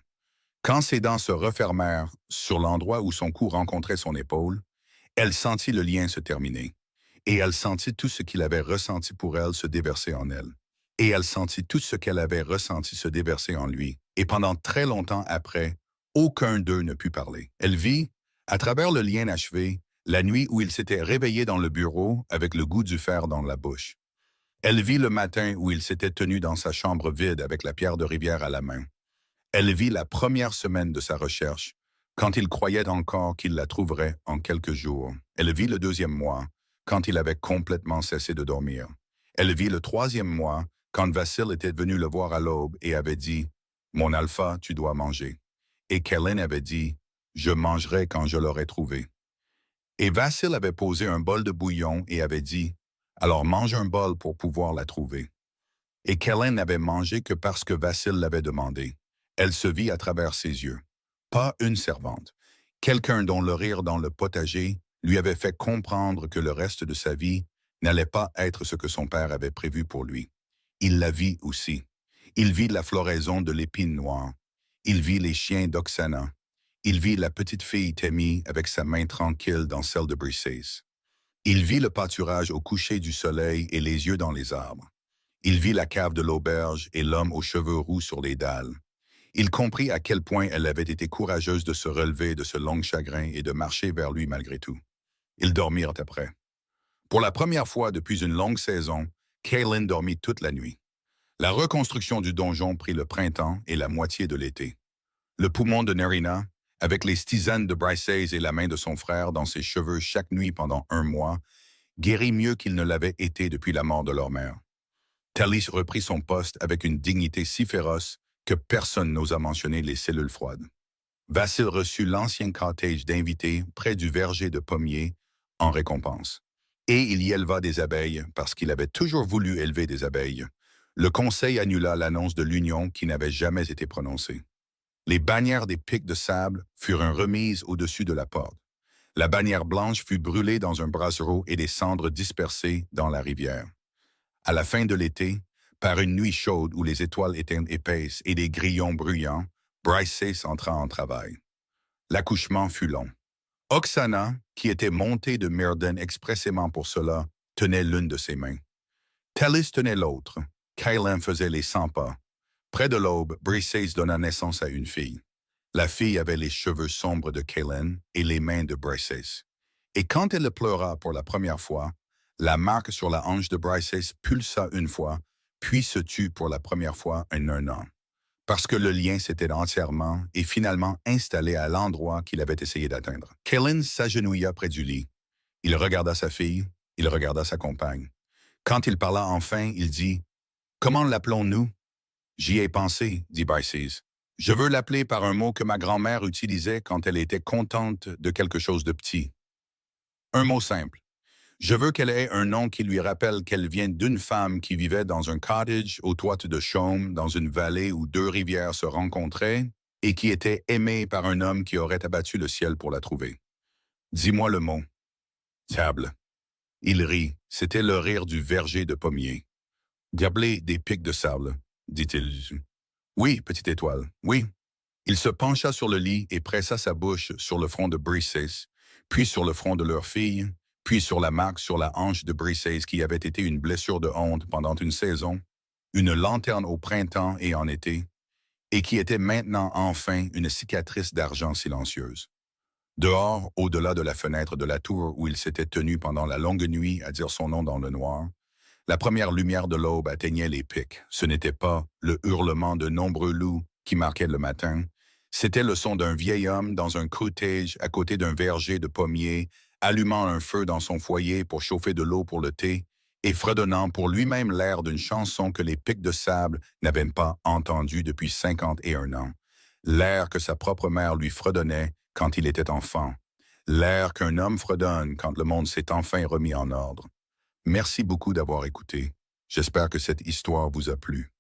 Quand ses dents se refermèrent sur l'endroit où son cou rencontrait son épaule, elle sentit le lien se terminer, et elle sentit tout ce qu'il avait ressenti pour elle se déverser en elle, et elle sentit tout ce qu'elle avait ressenti se déverser en lui, et pendant très longtemps après, aucun d'eux ne put parler. Elle vit, à travers le lien achevé, la nuit où il s'était réveillé dans le bureau avec le goût du fer dans la bouche. Elle vit le matin où il s'était tenu dans sa chambre vide avec la pierre de rivière à la main. Elle vit la première semaine de sa recherche, quand il croyait encore qu'il la trouverait en quelques jours. Elle vit le 2e mois, quand il avait complètement cessé de dormir. Elle vit le 3e mois, quand Vassil était venu le voir à l'aube et avait dit « Mon alpha, tu dois manger. » Et Kellen avait dit « Je mangerai quand je l'aurai trouvé. » Et Vassil avait posé un bol de bouillon et avait dit « Alors mange un bol pour pouvoir la trouver. » Et Kellen n'avait mangé que parce que Vassil l'avait demandé. Elle se vit à travers ses yeux. Pas une servante. Quelqu'un dont le rire dans le potager lui avait fait comprendre que le reste de sa vie n'allait pas être ce que son père avait prévu pour lui. Il la vit aussi. Il vit la floraison de l'épine noire. Il vit les chiens d'Oksana. Il vit la petite fille Tammy avec sa main tranquille dans celle de Briseis. Il vit le pâturage au coucher du soleil et les yeux dans les arbres. Il vit la cave de l'auberge et l'homme aux cheveux roux sur les dalles. Il comprit à quel point elle avait été courageuse de se relever de ce long chagrin et de marcher vers lui malgré tout. Ils dormirent après. Pour la première fois depuis une longue saison, Kaylin dormit toute la nuit. La reconstruction du donjon prit le printemps et la moitié de l'été. Le poumon de Nerina, avec les tisanes de Briseis et la main de son frère dans ses cheveux chaque nuit pendant 1 mois, guérit mieux qu'il ne l'avait été depuis la mort de leur mère. Talis reprit son poste avec une dignité si féroce que personne n'osa mentionner les cellules froides. Vassil reçut l'ancien cortège d'invités près du verger de pommiers en récompense. Et il y éleva des abeilles parce qu'il avait toujours voulu élever des abeilles. Le conseil annula l'annonce de l'union qui n'avait jamais été prononcée. Les bannières des pics de sable furent remises au-dessus de la porte. La bannière blanche fut brûlée dans un brasero et des cendres dispersées dans la rivière. À la fin de l'été, par une nuit chaude où les étoiles étaient épaisses et des grillons bruyants, Briseis entra en travail. L'accouchement fut long. Oksana, qui était montée de Myrden expressément pour cela, tenait l'une de ses mains. Talis tenait l'autre. Kaylin faisait les 100 pas. Près de l'aube, Briseis donna naissance à une fille. La fille avait les cheveux sombres de Kaylin et les mains de Briseis. Et quand elle pleura pour la première fois, la marque sur la hanche de Briseis pulsa une fois, puis se tut pour la première fois en 1 an. Parce que le lien s'était entièrement et finalement installé à l'endroit qu'il avait essayé d'atteindre. Kaylin s'agenouilla près du lit. Il regarda sa fille, il regarda sa compagne. Quand il parla enfin, il dit « Comment l'appelons-nous » ? « J'y ai pensé, dit Briseis. Je veux l'appeler par un mot que ma grand-mère utilisait quand elle était contente de quelque chose de petit. Un mot simple. Je veux qu'elle ait un nom qui lui rappelle qu'elle vient d'une femme qui vivait dans un cottage aux toits de chaume dans une vallée où 2 rivières se rencontraient et qui était aimée par un homme qui aurait abattu le ciel pour la trouver. Dis-moi le mot. Table. Il rit. C'était le rire du verger de pommiers. Diablé des pics de sable, dit-il. Oui, petite étoile, oui. Il se pencha sur le lit et pressa sa bouche sur le front de Briseis, puis sur le front de leur fille, puis sur la marque sur la hanche de Briseis qui avait été une blessure de honte pendant une saison, une lanterne au printemps et en été, et qui était maintenant enfin une cicatrice d'argent silencieuse. Dehors, au-delà de la fenêtre de la tour où il s'était tenu pendant la longue nuit à dire son nom dans le noir, la première lumière de l'aube atteignait les pics. Ce n'était pas le hurlement de nombreux loups qui marquait le matin, c'était le son d'un vieil homme dans un cottage à côté d'un verger de pommiers, allumant un feu dans son foyer pour chauffer de l'eau pour le thé et fredonnant pour lui-même l'air d'une chanson que les pics de sable n'avaient pas entendue depuis 51 ans. L'air que sa propre mère lui fredonnait quand il était enfant. L'air qu'un homme fredonne quand le monde s'est enfin remis en ordre. Merci beaucoup d'avoir écouté. J'espère que cette histoire vous a plu.